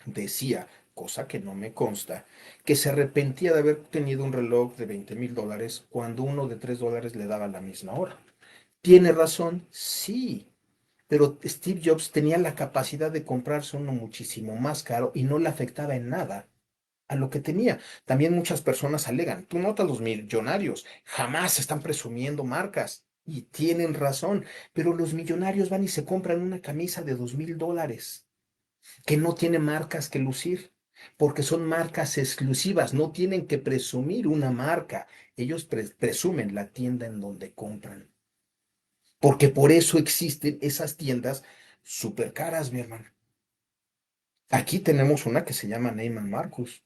decía, cosa que no me consta, que se arrepentía de haber tenido un reloj de $20,000 cuando uno de $3 le daba la misma hora. ¿Tiene razón? Sí, pero Steve Jobs tenía la capacidad de comprarse uno muchísimo más caro y no le afectaba en nada a lo que tenía. También muchas personas alegan, tú notas los millonarios, jamás están presumiendo marcas. Y tienen razón, pero los millonarios van y se compran una camisa de $2,000 que no tiene marcas que lucir, porque son marcas exclusivas, no tienen que presumir una marca, ellos presumen la tienda en donde compran, porque por eso existen esas tiendas súper caras, mi hermano. Aquí tenemos una que se llama Neiman Marcus,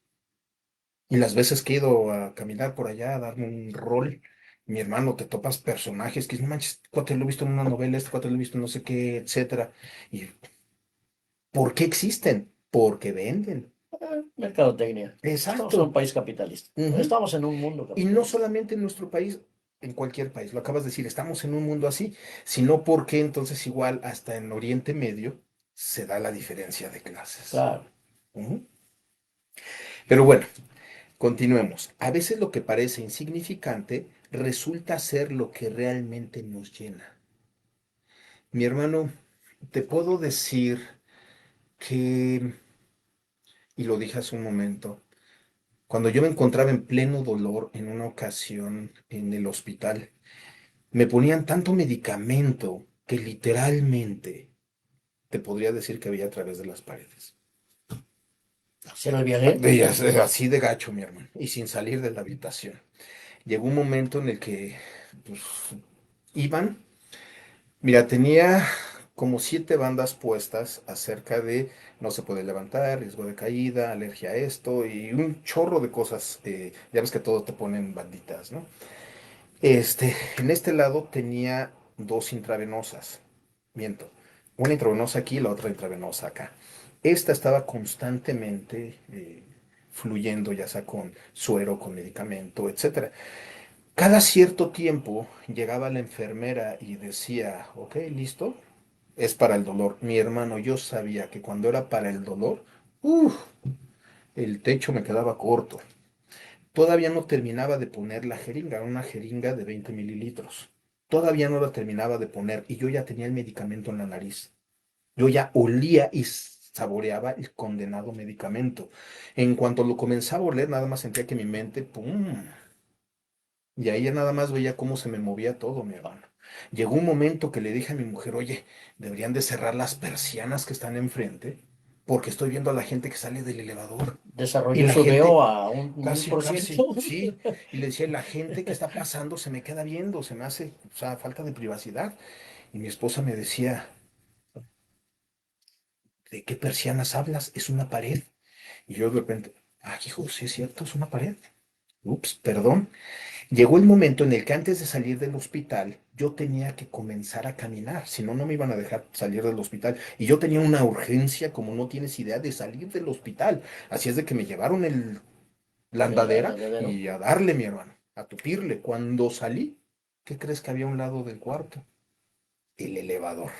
y las veces que he ido a caminar por allá, a darme un rol, mi hermano, te topas personajes que no manches, cuate lo he visto en una novela, este cuate lo he visto en no sé qué, etcétera. ¿Y por qué existen? Porque venden. mercadotecnia. Estamos en un Exacto. país capitalista. Ujú. Estamos en un mundo Y no capitalista. solamente en nuestro país, en cualquier país, lo acabas de decir, estamos en un mundo así, sino porque entonces igual hasta en Oriente Medio se da la diferencia de clases. Claro. Ujú. Pero bueno, continuemos. A veces lo que parece insignificante resulta ser lo que realmente nos llena. Mi hermano, te puedo decir que, y lo dije hace un momento, cuando yo me encontraba en pleno dolor en una ocasión en el hospital, me ponían tanto medicamento que literalmente te podría decir que veía a través de las paredes. Hacer el viaje. Así de gacho, mi hermano, y sin salir de la habitación. Llegó un momento en el que pues, iban, mira, tenía como 7 bandas puestas acerca de no se puede levantar, riesgo de caída, alergia a esto y un chorro de cosas. Ya ves que todo te ponen banditas, ¿no? En este lado tenía dos intravenosas. Miento. Una intravenosa aquí y la otra intravenosa acá. Esta estaba constantemente fluyendo, ya sea con suero, con medicamento, etcétera. Cada cierto tiempo llegaba la enfermera y decía, ok, listo, es para el dolor. Mi hermano, yo sabía que cuando era para el dolor, ¡uf! El techo me quedaba corto. Todavía no terminaba de poner la jeringa, una jeringa de 20 mililitros. Todavía no la terminaba de poner y yo ya tenía el medicamento en la nariz. Yo ya olía y saboreaba el condenado medicamento. En cuanto lo comenzaba a oler, nada más sentía que mi mente, ¡pum! Y ahí ya nada más veía cómo se me movía todo, mi hermano. Llegó un momento que le dije a mi mujer, oye, deberían de cerrar las persianas que están enfrente, porque estoy viendo a la gente que sale del elevador. Y Desarrolló la su BO gente, a un mil casi, por casi, ciento. sí. Y le decía, la gente que está pasando se me queda viendo, se me hace, o sea, falta de privacidad. Y mi esposa me decía, ¿de qué persianas hablas? Es una pared. Y yo de repente, ah, hijo, sí es cierto, es una pared. Ups, perdón. Llegó el momento en el que antes de salir del hospital, yo tenía que comenzar a caminar, si no, no me iban a dejar salir del hospital. Y yo tenía una urgencia, como no tienes idea, de salir del hospital. Así es de que me llevaron la El andadera heredero. y a darle, mi hermano, a tupirle. Cuando salí, ¿qué crees que había a un lado del cuarto? El elevador.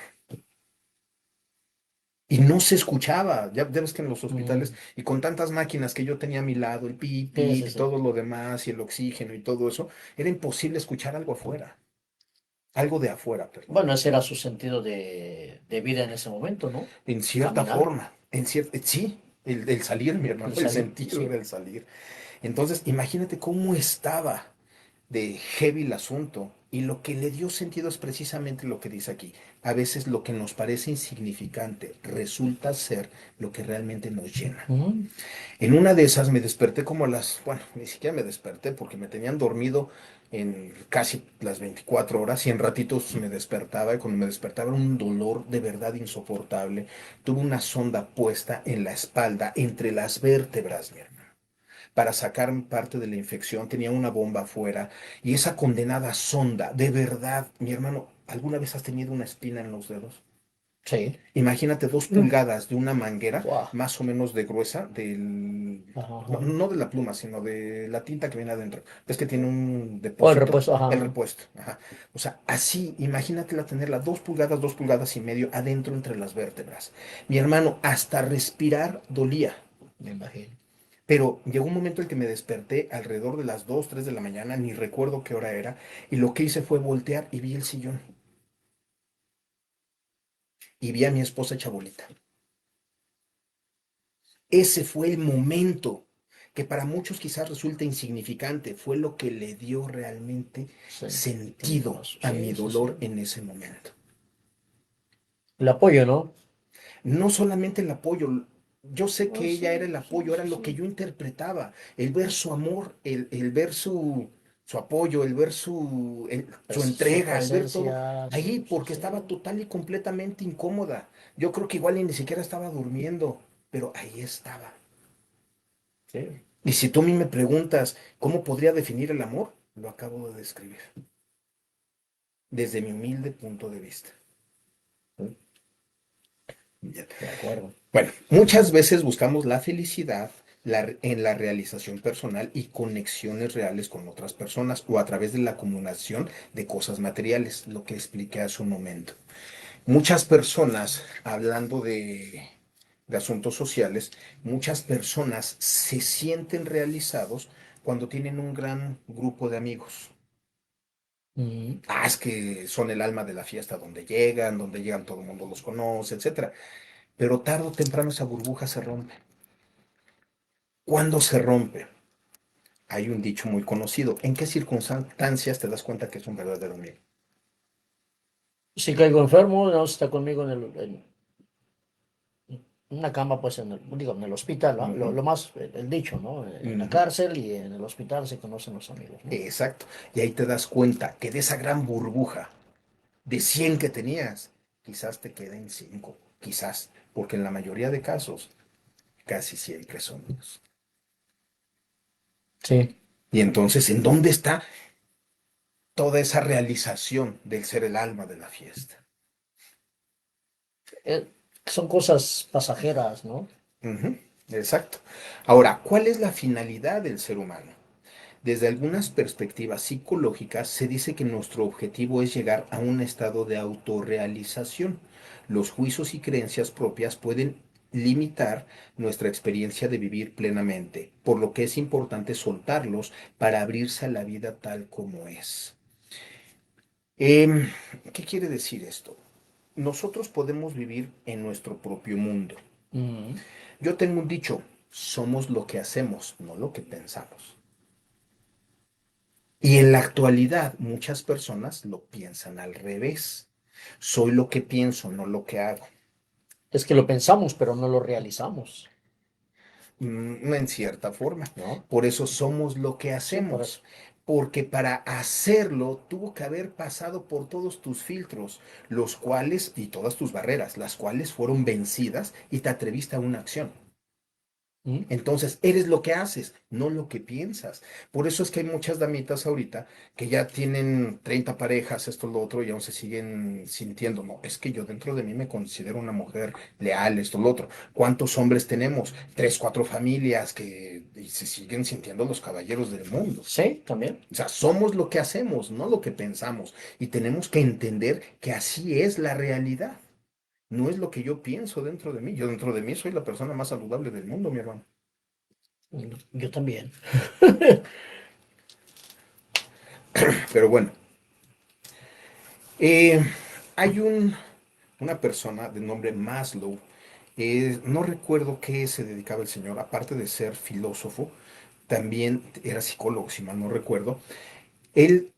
Y no se escuchaba. Ya ves que en los hospitales, Mm, y con tantas máquinas que yo tenía a mi lado, el pip, sí, pip, sí, y sí. todo lo demás, y el oxígeno y todo eso, era imposible escuchar algo afuera. Algo de afuera, perdón. Bueno, ese era su sentido de vida en ese momento, ¿no? En cierta Caminar, forma, sí, el salir, mi hermano, el el salir, sentido sí. del salir. Entonces, imagínate cómo estaba de heavy el asunto. Y lo que le dio sentido es precisamente lo que dice aquí. A veces lo que nos parece insignificante resulta ser lo que realmente nos llena. Mm, En una de esas me desperté como a las, bueno, ni siquiera me desperté porque me tenían dormido en casi las 24 horas y en ratitos me despertaba y cuando me despertaba era un dolor de verdad insoportable. Tuve una sonda puesta en la espalda, entre las vértebras, mi hermano, para sacar parte de la infección. Tenía una bomba afuera y esa condenada sonda, de verdad, mi hermano, ¿alguna vez has tenido una espina en los dedos? sí. Imagínate 2 pulgadas de una manguera Wow. más o menos de gruesa Ajá, no, ajá. no de la pluma, sino de la tinta que viene adentro. Ves que tiene un O el depósito, repuesto, ajá, el ajá. repuesto. Ajá. O sea, así, imagínatela tenerla 2 pulgadas y medio adentro entre las vértebras. Mi hermano, hasta respirar dolía. Me imagino. Pero llegó un momento en que me desperté alrededor de las 2 3 de la mañana, ni recuerdo qué hora era, y lo que hice fue voltear y vi el sillón. Y vi a mi esposa hecha bolita. Ese fue el momento que para muchos quizás resulta insignificante, fue lo que le dio realmente sentido a mi Sí, sí, sí. dolor en ese momento. El apoyo, ¿no? No solamente el apoyo, yo sé Ah, que ella era sí, el sí, apoyo, era sí, lo que sí. yo interpretaba, el ver su amor, el ver su apoyo, el ver su Su entrega, el ver todo presencia, ahí, sí, sí, porque sí. estaba total y completamente incómoda. Yo creo que igual ni siquiera estaba durmiendo, pero ahí estaba. Sí. Y si tú a mí me preguntas cómo podría definir el amor, lo acabo de describir, desde mi humilde punto de vista. Ya. De acuerdo. Bueno, muchas veces buscamos la felicidad en la realización personal y conexiones reales con otras personas o a través de la acumulación de cosas materiales, lo que expliqué hace un momento. Muchas personas, hablando de asuntos sociales, muchas personas se sienten realizados cuando tienen un gran grupo de amigos. Mm, Ah, es que son el alma de la fiesta donde llegan todo el mundo los conoce, etcétera. Pero tarde o temprano esa burbuja se rompe. ¿Cuándo se rompe? Hay un dicho muy conocido. ¿En qué circunstancias te das cuenta que es un verdadero amigo? si caigo enfermo, no está conmigo en una cama, pues digo, en el hospital, ¿va? Ujú, Lo más, el dicho, ¿no? En la ujú. cárcel y en el hospital se conocen los amigos, ¿no? Exacto. Y ahí te das cuenta que de esa gran burbuja de 100 que tenías, quizás te queden 5, quizás, porque en la mayoría de casos casi siempre son dos. Sí. Y entonces, ¿en dónde está toda esa realización del ser el alma de la fiesta? Eh, son cosas pasajeras, ¿no? Ujú, exacto. Ahora, ¿cuál es la finalidad del ser humano? Desde algunas perspectivas psicológicas se dice que nuestro objetivo es llegar a un estado de autorrealización. Los juicios y creencias propias pueden limitar nuestra experiencia de vivir plenamente, por lo que es importante soltarlos para abrirse a la vida tal como es. Em, ¿Qué quiere decir esto? Nosotros podemos vivir en nuestro propio mundo. Mm, Yo tengo un dicho, somos lo que hacemos, no lo que pensamos. Y en la actualidad muchas personas lo piensan al revés. Soy lo que pienso, no lo que hago. Es que lo pensamos, pero no lo realizamos, En cierta forma. ¿no? Por eso somos lo que Sí, por eso. hacemos. Porque para hacerlo tuvo que haber pasado por todos tus filtros, los cuales, y todas tus barreras, las cuales fueron vencidas y te atreviste a una acción. ¿Mm? Entonces, eres lo que haces, no lo que piensas. Por eso es que hay muchas damitas ahorita que ya tienen 30 parejas, esto, lo otro, y aún se siguen sintiendo, no, es que yo dentro de mí me considero una mujer leal, esto, lo otro. ¿Cuántos hombres tenemos? Tres, cuatro familias que y se siguen sintiendo los caballeros del mundo. Sí, también. O sea, somos lo que hacemos, no lo que pensamos. Y tenemos que entender que así es la realidad. No es lo que yo pienso dentro de mí. Yo dentro de mí soy la persona más saludable del mundo, mi hermano. Yo también. Pero bueno, eh, hay una persona de nombre Maslow, no recuerdo qué se dedicaba el señor, aparte de ser filósofo, también era psicólogo, si mal no recuerdo. Él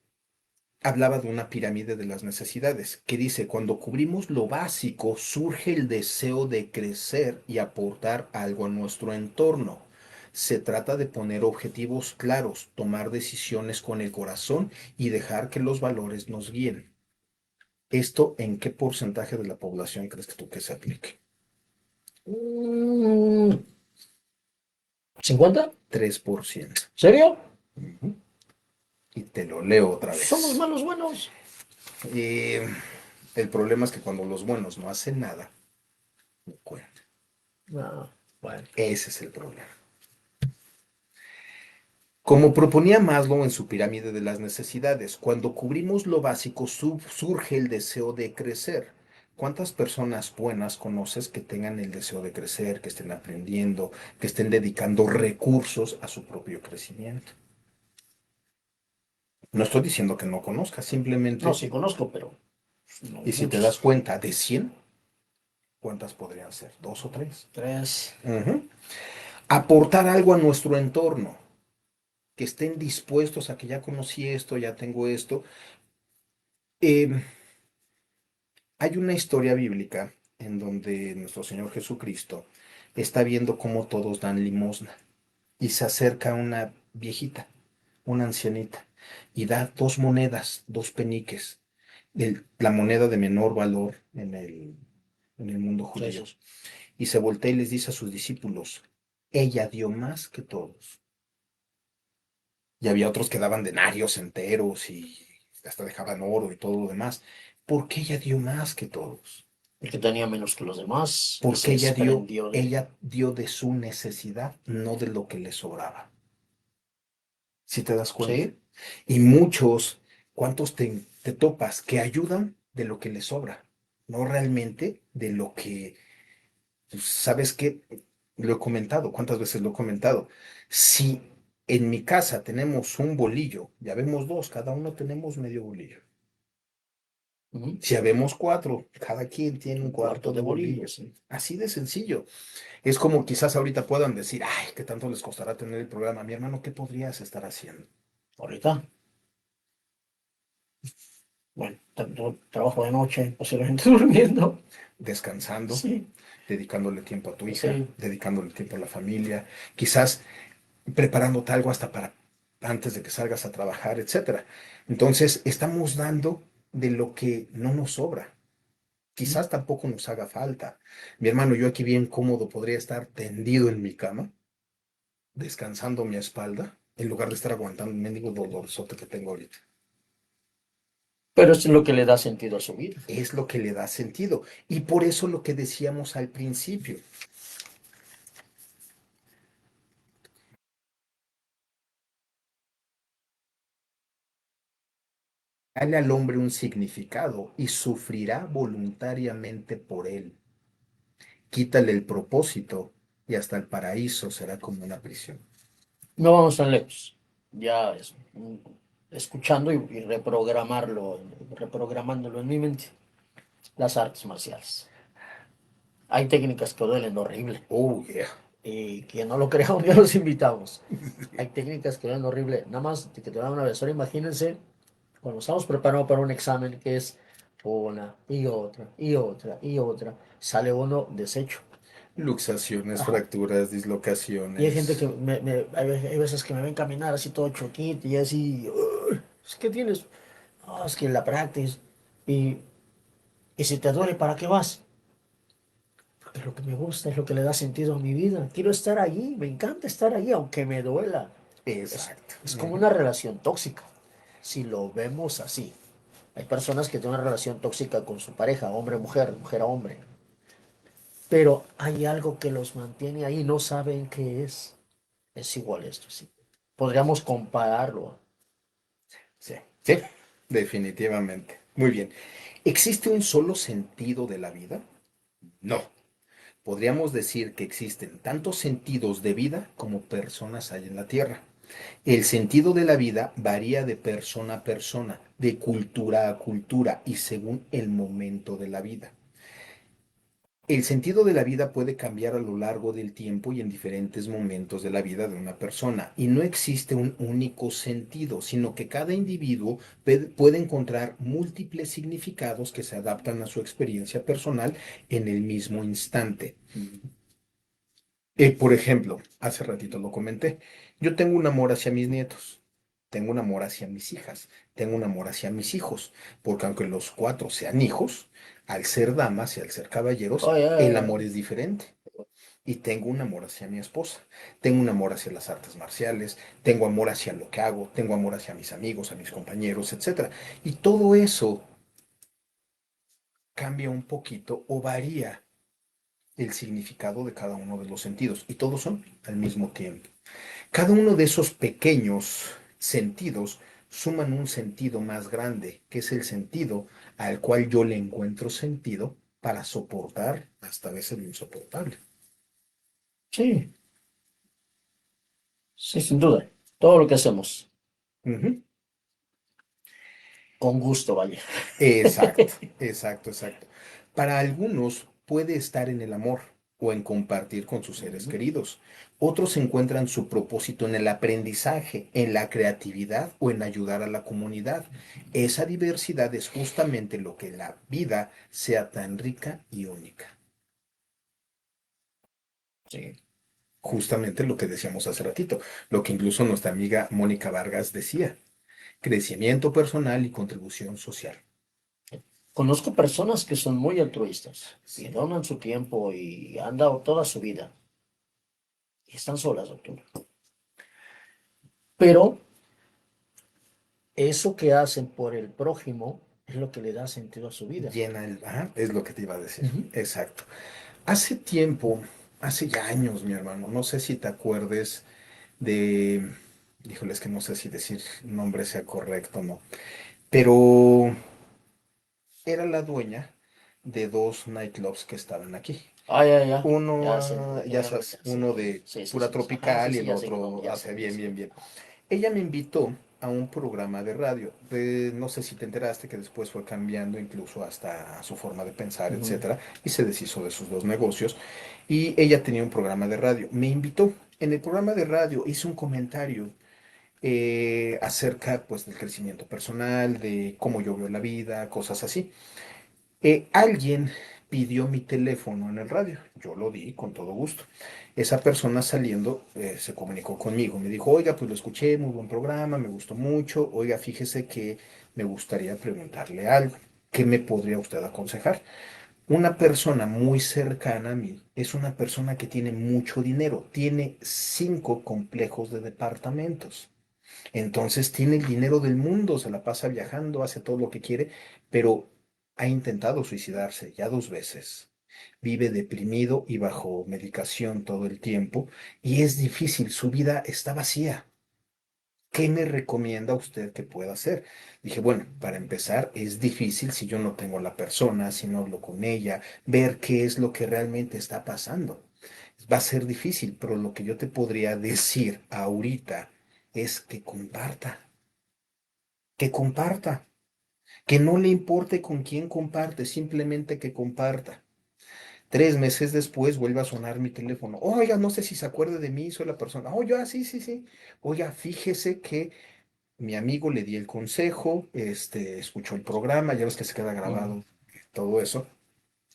hablaba de una pirámide de las necesidades, que dice, cuando cubrimos lo básico, surge el deseo de crecer y aportar algo a nuestro entorno. Se trata de poner objetivos claros, tomar decisiones con el corazón y dejar que los valores nos guíen. ¿Esto en qué porcentaje de la población crees que tú que se aplique? Mm, ¿50? 3%. ¿Serio? Ujú. Y te lo leo otra Somos vez. malos buenos. Y el problema es que cuando los buenos no hacen nada, no cuentan. Ah, bueno. Ese es el problema. Como proponía Maslow en su pirámide de las necesidades, cuando cubrimos lo básico surge el deseo de crecer. ¿Cuántas personas buenas conoces que tengan el deseo de crecer, que estén aprendiendo, que estén dedicando recursos a su propio crecimiento? No estoy diciendo que no conozcas, No, simplemente, sí conozco, pero no y si te das muchos. cuenta, de 100, ¿cuántas podrían ser? ¿Dos o tres? Tres. Ujú. Aportar algo a nuestro entorno, que estén dispuestos a que ya conocí esto, ya tengo esto. Eh, Hay una historia bíblica en donde nuestro Señor Jesucristo está viendo cómo todos dan limosna y se acerca una viejita, una ancianita, y da dos monedas, dos peniques, la moneda de menor valor en el mundo Sí, judío. sí. Y se voltea y les dice a sus discípulos, ella dio más que todos. Y había otros que daban denarios enteros y hasta dejaban oro y todo lo demás. ¿Por qué ella dio más que todos? El que tenía menos que los demás y se Porque desprendió de... ella dio de su necesidad, no de lo que le sobraba. ¿Sí te das cuenta? Sí. Y muchos, ¿cuántos te topas que ayudan de lo que les sobra? No realmente de lo que, pues, ¿sabes qué? Lo he comentado, ¿cuántas veces lo he comentado? Si en mi casa tenemos un bolillo, ya vemos dos, cada uno tenemos medio bolillo. Ujú. Si habemos cuatro, cada quien tiene un Un cuarto cuarto de de bolillo, bolillo. sí. Así de sencillo. Es como quizás ahorita puedan decir, ay, ¿qué tanto les costará tener el programa? Mi hermano, ¿qué podrías estar haciendo? Ahorita, bueno, trabajo de noche, posiblemente durmiendo. Descansando, Sí, dedicándole tiempo a tu hija, sí. dedicándole tiempo a la familia, quizás preparándote algo hasta para antes de que salgas a trabajar, etcétera. Entonces, estamos dando de lo que no nos sobra. Quizás tampoco nos haga falta. Mi hermano, yo aquí bien cómodo podría estar tendido en mi cama, descansando mi espalda, en lugar de estar aguantando el mendigo dolorzote que tengo ahorita. Pero eso es lo que le da sentido a su vida. Es lo que le da sentido. Y por eso lo que decíamos al principio, dale al hombre un significado y sufrirá voluntariamente por él. Quítale el propósito y hasta el paraíso será como una prisión. No vamos tan lejos. Ya es, escuchando y reprogramarlo, reprogramándolo en mi mente. Las artes marciales. Hay técnicas que duelen horrible. Oh, yeah. y quien no lo crea, un día los invitamos. Hay técnicas que ven horrible. Nada más que te dan una vez. Ahora imagínense cuando estamos preparando para un examen que es una y otra y otra y otra, sale uno deshecho. Luxaciones, Ajá. fracturas, Y hay gente que dislocaciones. hay veces que me ven caminar así todo choquito y así, "Uy, ¿qué tienes? "No, es que la práctica. Y, y si te duele, ¿para qué vas? Porque es lo que me gusta, es lo que le da sentido a mi vida. Quiero estar allí, me encanta estar allí, aunque me duela. Exacto. Es como Ujú. una relación tóxica, si lo vemos así. Hay personas que tienen una relación tóxica con su pareja, hombre-mujer, mujer a hombre, pero hay algo que los mantiene ahí, no saben qué es. Es igual esto, sí. Podríamos compararlo. Sí, sí, definitivamente. Muy bien. ¿Existe un solo sentido de la vida? No. Podríamos decir que existen tantos sentidos de vida como personas hay en la Tierra. El sentido de la vida varía de persona a persona, de cultura a cultura y según el momento de la vida. El sentido de la vida puede cambiar a lo largo del tiempo y en diferentes momentos de la vida de una persona. Y no existe un único sentido, sino que cada individuo puede encontrar múltiples significados que se adaptan a su experiencia personal en el mismo instante. Por ejemplo, hace ratito lo comenté, yo tengo un amor hacia mis nietos, tengo un amor hacia mis hijas, tengo un amor hacia mis hijos, porque aunque los cuatro sean hijos, al ser damas y al ser caballeros, Ay, el ay, amor ay. es diferente. Y tengo un amor hacia mi esposa, tengo un amor hacia las artes marciales, tengo amor hacia lo que hago, tengo amor hacia mis amigos, a mis compañeros, etcétera. Y todo eso cambia un poquito o varía el significado de cada uno de los sentidos, y todos son al mismo tiempo. Cada uno de esos pequeños sentidos suman un sentido más grande, que es el sentido al cual yo le encuentro sentido para soportar hasta a veces lo insoportable. Sí, sí, sin duda. Todo lo que hacemos, Ujú. con gusto, vaya. Exacto, exacto, exacto. Para algunos puede estar en el amor o en compartir con sus seres Ujú. queridos. Otros encuentran su propósito en el aprendizaje, en la creatividad o en ayudar a la comunidad. Esa diversidad es justamente lo que la vida sea tan rica y única. Sí. Justamente lo que decíamos hace ratito, lo que incluso nuestra amiga Mónica Vargas decía, crecimiento personal y contribución social. Conozco personas que son muy altruistas y Sí. donan su tiempo y han dado toda su vida y están solas, doctor. Pero eso que hacen por el prójimo es lo que le da sentido a su vida. Llena el... Ajá, es lo que te iba a decir. Ujú. Exacto. Hace tiempo, hace ya años, mi hermano, no sé si te acuerdes de... Híjole, es que no sé si decir nombre sea correcto o no, pero era la dueña de dos nightclubs que estaban aquí. Ah, ya, ya. Uno, Ya sé de qué ya me hablas, sabes, ya sé. uno de Sí, sí, pura sí. Ajá, sí, tropical y sí, el ya sé dónde, otro ya sé hace dónde bien, es. bien, bien. Ella me invitó a un programa de radio. No sé si te enteraste que después fue cambiando incluso hasta su forma de pensar, Ujú. etcétera, y se deshizo de sus dos negocios. Y ella tenía un programa de radio. Me invitó. En el programa de radio hice un comentario acerca pues del crecimiento personal, de cómo yo veo la vida, cosas así. Alguien pidió mi teléfono en el radio. Yo lo di con todo gusto. Esa persona saliendo se comunicó conmigo. Me dijo, oiga, pues lo escuché, muy buen programa, me gustó mucho. Oiga, fíjese que me gustaría preguntarle algo. ¿Qué me podría usted aconsejar? Una persona muy cercana a mí es una persona que tiene mucho dinero. Tiene 5 complejos de departamentos. Entonces tiene el dinero del mundo, se la pasa viajando, hace todo lo que quiere, pero ha intentado suicidarse ya 2 veces. Vive deprimido y bajo medicación todo el tiempo y es difícil, su vida está vacía. ¿Qué me recomienda usted que pueda hacer? Dije, bueno, para empezar, es difícil si yo no tengo a la persona, si no hablo con ella, ver qué es lo que realmente está pasando. Va a ser difícil, pero lo que yo te podría decir ahorita es que comparta, que no le importe con quién comparte, simplemente que comparta. 3 meses después vuelve a sonar mi teléfono. Oiga, no sé si se acuerde de mí, soy la persona. Oh, yo, sí, sí, sí. Oiga, fíjese que mi amigo le di el consejo, escuchó el programa, ya ves que se queda Mm. grabado todo eso.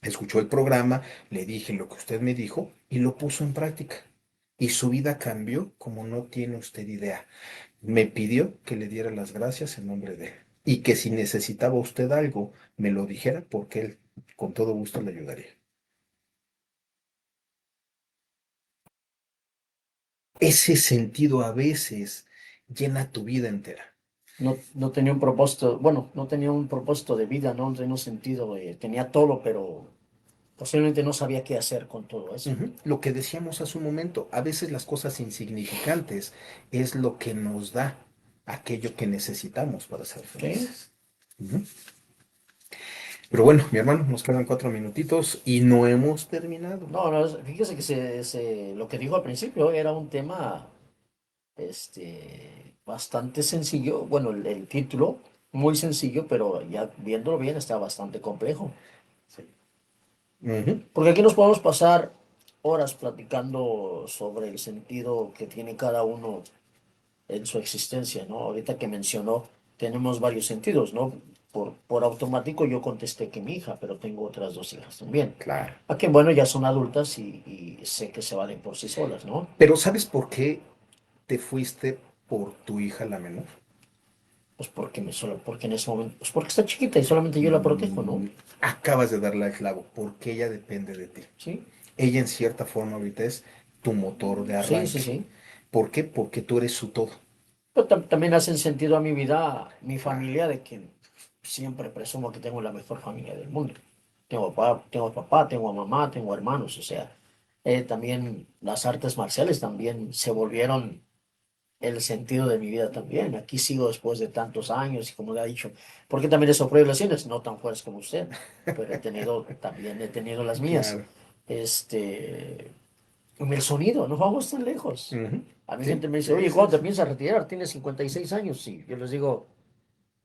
Escuchó el programa, le dije lo que usted me dijo y lo puso en práctica. Y su vida cambió como no tiene usted idea. Me pidió que le diera las gracias en nombre de él y que si necesitaba usted algo, me lo dijera porque él con todo gusto le ayudaría. Ese sentido a veces llena tu vida entera. No tenía un propósito, bueno, no tenía un propósito de vida, no tenía un sentido, tenía todo, pero posiblemente no sabía qué hacer con todo eso. Ujú. Lo que decíamos hace un momento, a veces las cosas insignificantes es lo que nos da aquello que necesitamos para ser ¿Sí? felices. Ujú. Pero bueno, mi hermano, nos quedan 4 minutitos y no hemos terminado. No, no, fíjese que lo que dijo al principio era un tema bastante sencillo. Bueno, el título, muy sencillo, pero ya viéndolo bien está bastante complejo. Sí. Ujú. Porque aquí nos podemos pasar horas platicando sobre el sentido que tiene cada uno en su existencia, ¿no? Ahorita que mencionó, tenemos varios sentidos, ¿no? Por automático yo contesté que mi hija, pero tengo otras dos hijas también. Claro. A que bueno, ya son adultas y sé que se valen por sí solas, ¿no? Pero ¿sabes por qué te fuiste por tu hija la menor? Pues porque en ese momento, pues porque está chiquita y solamente yo la protejo, ¿no? Mm, acabas de darle al clavo, porque ella depende de ti. Sí, Ella en cierta forma ahorita es tu motor de sí, sí, arranque. sí. ¿Por qué? Porque tú eres su todo. Pero también hacen sentido a mi vida, mi Claro. familia, de que siempre presumo que tengo la mejor familia del mundo. Tengo papá, tengo a mamá, tengo hermanos, o sea, también las artes marciales también se volvieron el sentido de mi vida también. Aquí sigo después de tantos años y como le ha dicho, porque también he sufrido lesiones, no tan fuertes como usted, pero también he tenido las mías. Claro. Este, el sonido, no vamos tan lejos. Ujú. A mi Sí, gente me dice, sí, oye, sí, ¿cuándo te sí. piensas retirar? Tienes 56 años. Sí, yo les digo,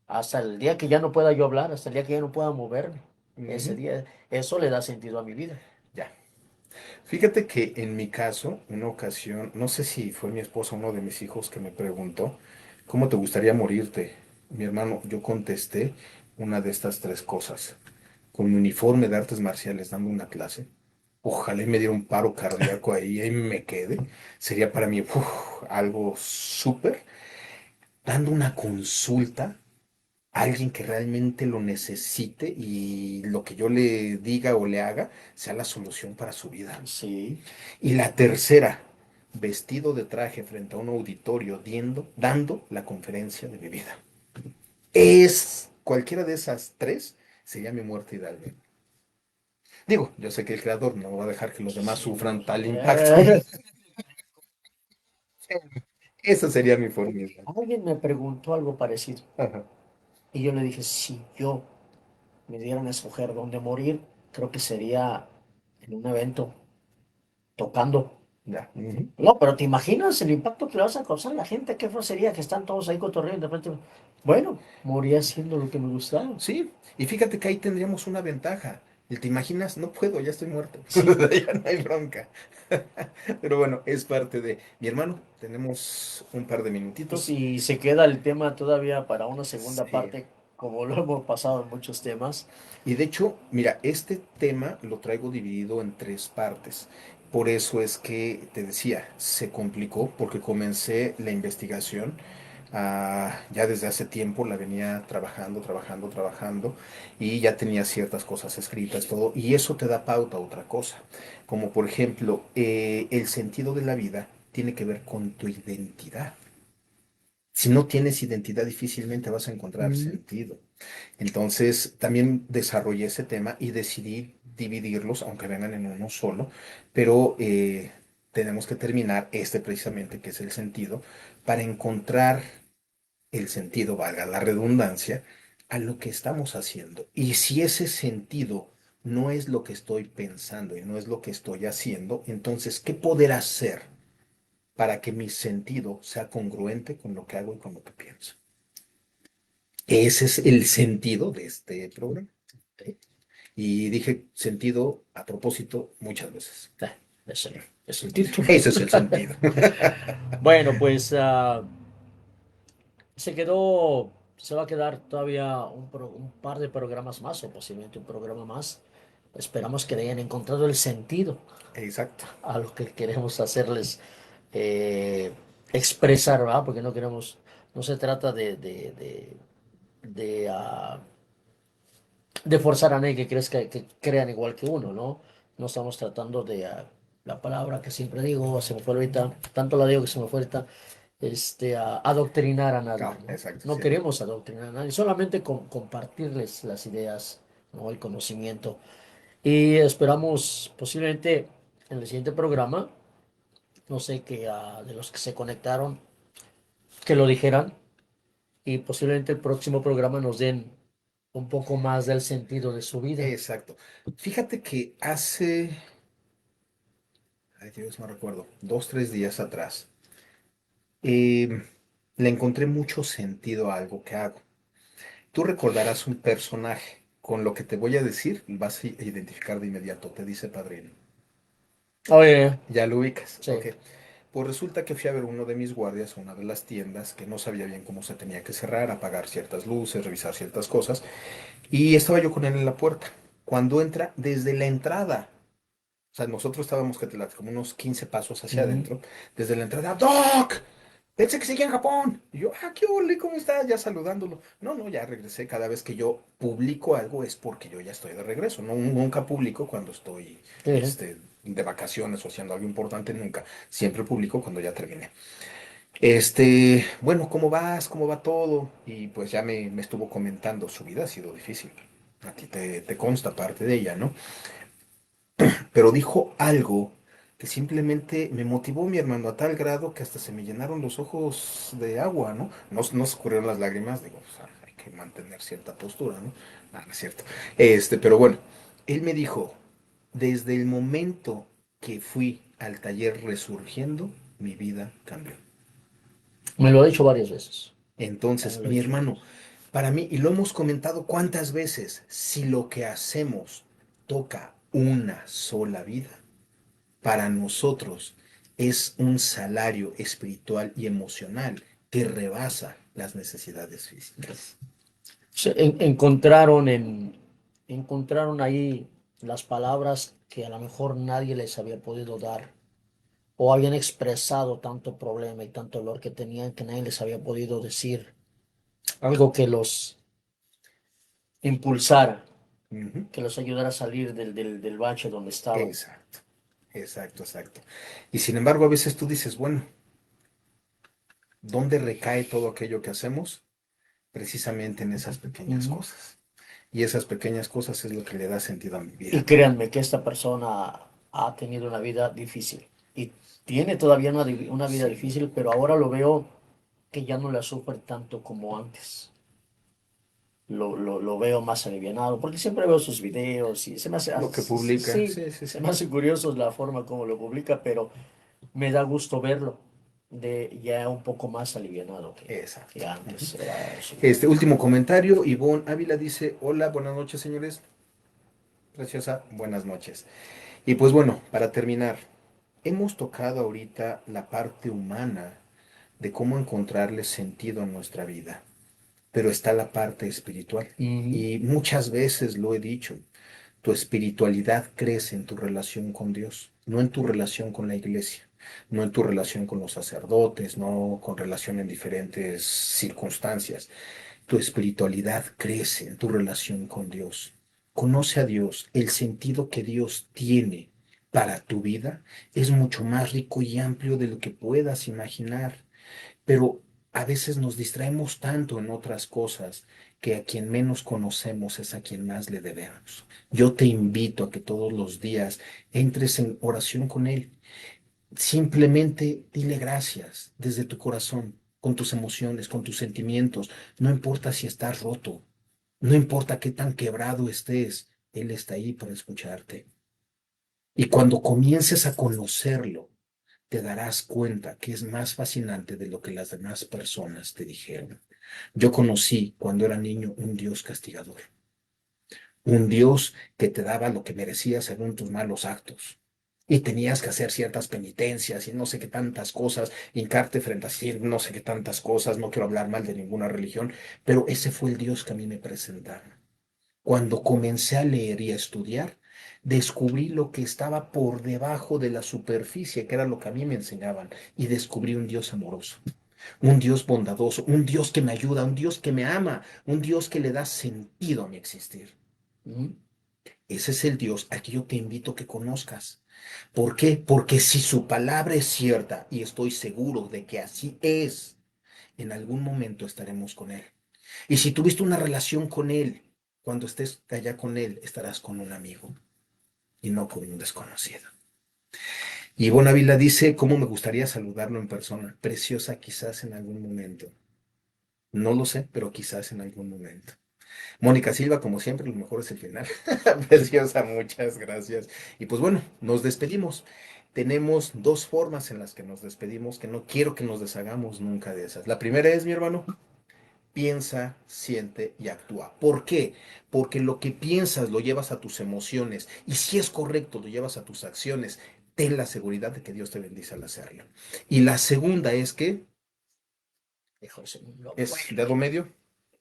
hasta el día que ya no pueda yo hablar, hasta el día que ya no pueda moverme. Ese Ujú. día, eso le da sentido a mi vida. Ya. Fíjate que en mi caso, una ocasión, no sé si fue mi esposa o uno de mis hijos que me preguntó, ¿cómo te gustaría morirte? Mi hermano, yo contesté una de estas tres cosas. Con mi uniforme de artes marciales dando una clase. Ojalá y me diera un paro cardíaco ahí y me quede. Sería para mí algo súper. Dando una consulta a alguien que realmente lo necesite y lo que yo le diga o le haga sea la solución para su vida. Sí, Y la tercera, vestido de traje frente a un auditorio dando la conferencia de mi vida. Es cualquiera de esas tres sería mi muerte ideal. Digo, yo sé que el creador no va a dejar que los demás sí, sufran no. tal impacto. Esa sería mi forma ideal. Alguien me preguntó algo parecido Ajá, y yo le dije, si yo me dieran a escoger dónde morir, creo que sería en un evento tocando. ya. Ujú. No, pero ¿te imaginas el impacto que le vas a causar a la gente? ¿Qué sería que están todos ahí cotorreando de repente? Bueno, morí haciendo lo que me gustaba. Sí, y fíjate que ahí tendríamos una ventaja. ¿Y te imaginas? No puedo, ya estoy muerto. Sí. Ya no hay bronca. Pero bueno, es parte de... Mi hermano, tenemos un par de Pues minutitos. y se queda el tema todavía para una segunda Sí. parte, como lo hemos pasado en muchos temas. Y de hecho, mira, este tema lo traigo dividido en tres partes. Por eso es que te decía, se complicó porque comencé la investigación ya desde hace tiempo, la venía trabajando, trabajando, trabajando y ya tenía ciertas cosas escritas, todo. Y eso te da pauta a otra cosa. Como por ejemplo, el sentido de la vida tiene que ver con tu identidad. Si no tienes identidad, difícilmente vas a encontrar Mm. sentido. Entonces, también desarrollé ese tema y decidí dividirlos, aunque vengan en uno solo, pero tenemos que terminar este precisamente, que es el sentido, para encontrar el sentido, valga la redundancia, a lo que estamos haciendo. Y si ese sentido no es lo que estoy pensando y no es lo que estoy haciendo, entonces, ¿qué poder hacer para que mi sentido sea congruente con lo que hago y con lo que pienso? Ese es el sentido de este programa. ¿Sí? Y dije sentido a propósito muchas veces. Eh, es el título. Ese es el sentido. Bueno, pues se va a quedar todavía un par de programas más o posiblemente un programa más. Esperamos que le hayan encontrado el sentido Exacto. a lo que queremos hacerles eh, expresar, ¿verdad? Porque no queremos, no se trata de forzar a nadie que crezca, que crean igual que uno, ¿no? No estamos tratando de, la palabra que siempre digo, se me fue ahorita, tanto la digo que se me fue ahorita, adoctrinar a nadie, No, ¿no? exacto, No sí. queremos adoctrinar a nadie, solamente compartirles las ideas, ¿no? El conocimiento. Y esperamos posiblemente en el siguiente programa, no sé, que de los que se conectaron, que lo dijeran y posiblemente el próximo programa nos den un poco más del sentido de su vida. Exacto. Fíjate que hace, ay Dios, no recuerdo, 2, 3 días atrás, eh, le encontré mucho sentido a algo que hago. Tú recordarás un personaje. Con lo que te voy a decir, vas a identificar de inmediato. Te dice padrino. Oye, ¿Ya lo ubicas? sí. Ok. Pues resulta que fui a ver uno de mis guardias a una de las tiendas que no sabía bien cómo se tenía que cerrar, apagar ciertas luces, revisar ciertas cosas. Y estaba yo con él en la puerta. Cuando entra, desde la entrada, o sea, nosotros estábamos como unos 15 pasos hacia Ujú. adentro, desde la entrada, ¡Doc! Pensé que seguía en Japón. Y yo, ¿qué ole? ¿Cómo estás? Ya saludándolo. No, no, ya regresé. Cada vez que yo publico algo es porque yo ya estoy de regreso. No, nunca publico cuando estoy, Sí, sí. de vacaciones o haciendo algo importante, nunca. Siempre publico cuando ya terminé. Bueno, ¿cómo vas? ¿Cómo va todo? Y pues ya me estuvo comentando, su vida ha sido difícil. A ti te consta parte de ella, ¿no? Pero dijo algo que simplemente me motivó, mi hermano, a tal grado que hasta se me llenaron los ojos de agua, ¿no? No se escurrieron las lágrimas, digo, o sea, hay que mantener cierta postura, ¿no? No es cierto. Pero bueno, él me dijo, desde el momento que fui al taller Resurgiendo, mi vida cambió. Me lo ha dicho varias veces. Ya me Entonces, lo ha mi dicho hermano, varias. para mí, y lo hemos comentado cuántas veces, si lo que hacemos toca una sola vida, para nosotros es un salario espiritual y emocional que rebasa las necesidades físicas. Encontraron ahí las palabras que a lo mejor nadie les había podido dar o habían expresado tanto problema y tanto dolor que tenían que nadie les había podido decir algo que los impulsara, Ujú. que los ayudara a salir del bache donde estaban. Exacto, exacto, exacto. Y sin embargo, a veces tú dices, bueno, ¿dónde recae todo aquello que hacemos? Precisamente en esas pequeñas Ujú. cosas. Y esas pequeñas cosas es lo que le da sentido a mi Y vida. créanme que esta persona ha tenido una vida difícil y tiene todavía una vida Sí. difícil, pero ahora lo veo que ya no la sufre tanto como antes. Lo veo más alivianado, porque siempre veo sus videos y se me hace, Lo que publica, sí, sí, sí, se sí. me hace curioso la forma como lo publica, pero me da gusto verlo de ya un poco más alivianado que Exacto. Ujú. antes. Era su- Último comentario, Ivonne Ávila dice, hola, buenas noches, señores. Preciosa, buenas noches. Y pues bueno, para terminar, hemos tocado ahorita la parte humana de cómo encontrarle sentido a nuestra vida, pero está la parte espiritual. Ujú. Y muchas veces lo he dicho, tu espiritualidad crece en tu relación con Dios, no en tu relación con la iglesia, no en tu relación con los sacerdotes, no con relación en diferentes circunstancias. Tu espiritualidad crece en tu relación con Dios. Conoce a Dios. El sentido que Dios tiene para tu vida es mucho más rico y amplio de lo que puedas imaginar. Pero a veces nos distraemos tanto en otras cosas que a quien menos conocemos es a quien más le debemos. Yo te invito a que todos los días entres en oración con Él. Simplemente dile gracias desde tu corazón, con tus emociones, con tus sentimientos. No importa si estás roto, no importa qué tan quebrado estés, Él está ahí para escucharte. Y cuando comiences a conocerlo, te darás cuenta que es más fascinante de lo que las demás personas te dijeron. Yo conocí cuando era niño un Dios castigador, un Dios que te daba lo que merecías según tus malos actos. Y tenías que hacer ciertas penitencias y no sé qué tantas cosas, hincarte frente a sí, no sé qué tantas cosas, no quiero hablar mal de ninguna religión, pero ese fue el Dios que a mí me presentaron. Cuando comencé a leer y a estudiar, descubrí lo que estaba por debajo de la superficie, que era lo que a mí me enseñaban, y descubrí un Dios amoroso, un Dios bondadoso, un Dios que me ayuda, un Dios que me ama, un Dios que le da sentido a mi existir. ¿Mm? Ese es el Dios al que yo te invito a que conozcas. ¿Por qué? Porque si su palabra es cierta, y estoy seguro de que así es, en algún momento estaremos con Él. Y si tuviste una relación con Él, cuando estés allá con Él, estarás con un amigo y no con un desconocido. Y Bonavila dice, ¿cómo me gustaría saludarlo en persona? Preciosa quizás en algún momento. No lo sé, pero quizás en algún momento. Mónica Silva, como siempre, lo mejor es el final. Preciosa, muchas gracias. Y pues bueno, nos despedimos. Tenemos dos formas en las que nos despedimos, que no quiero que nos deshagamos nunca de esas. La primera es, mi hermano, piensa, siente y actúa. ¿Por qué? Porque lo que piensas lo llevas a tus emociones y si es correcto lo llevas a tus acciones. Ten la seguridad de que Dios te bendice al hacerlo. Y la segunda es que Hijo de su- lo es bueno, dedo medio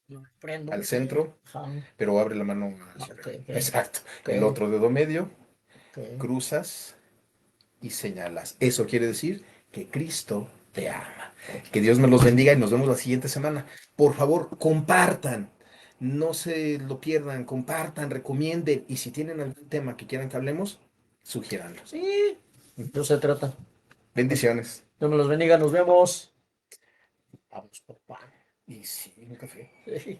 lo prendo, al sí. centro, Ajá. pero abre la mano hacia Ok, arriba. ok, Exacto. ok, El otro dedo medio, ok. cruzas y señalas. Eso quiere decir que Cristo te ama. Ok. Que Dios me los bendiga y nos vemos la siguiente semana. Por favor, compartan. No se lo pierdan, compartan, recomienden. Y si tienen algún tema que quieran que hablemos, sugiéranlo. Sí, de eso se trata. Bendiciones. Dios me los bendiga, nos vemos. Vamos, papá. Y sí, un café. Sí.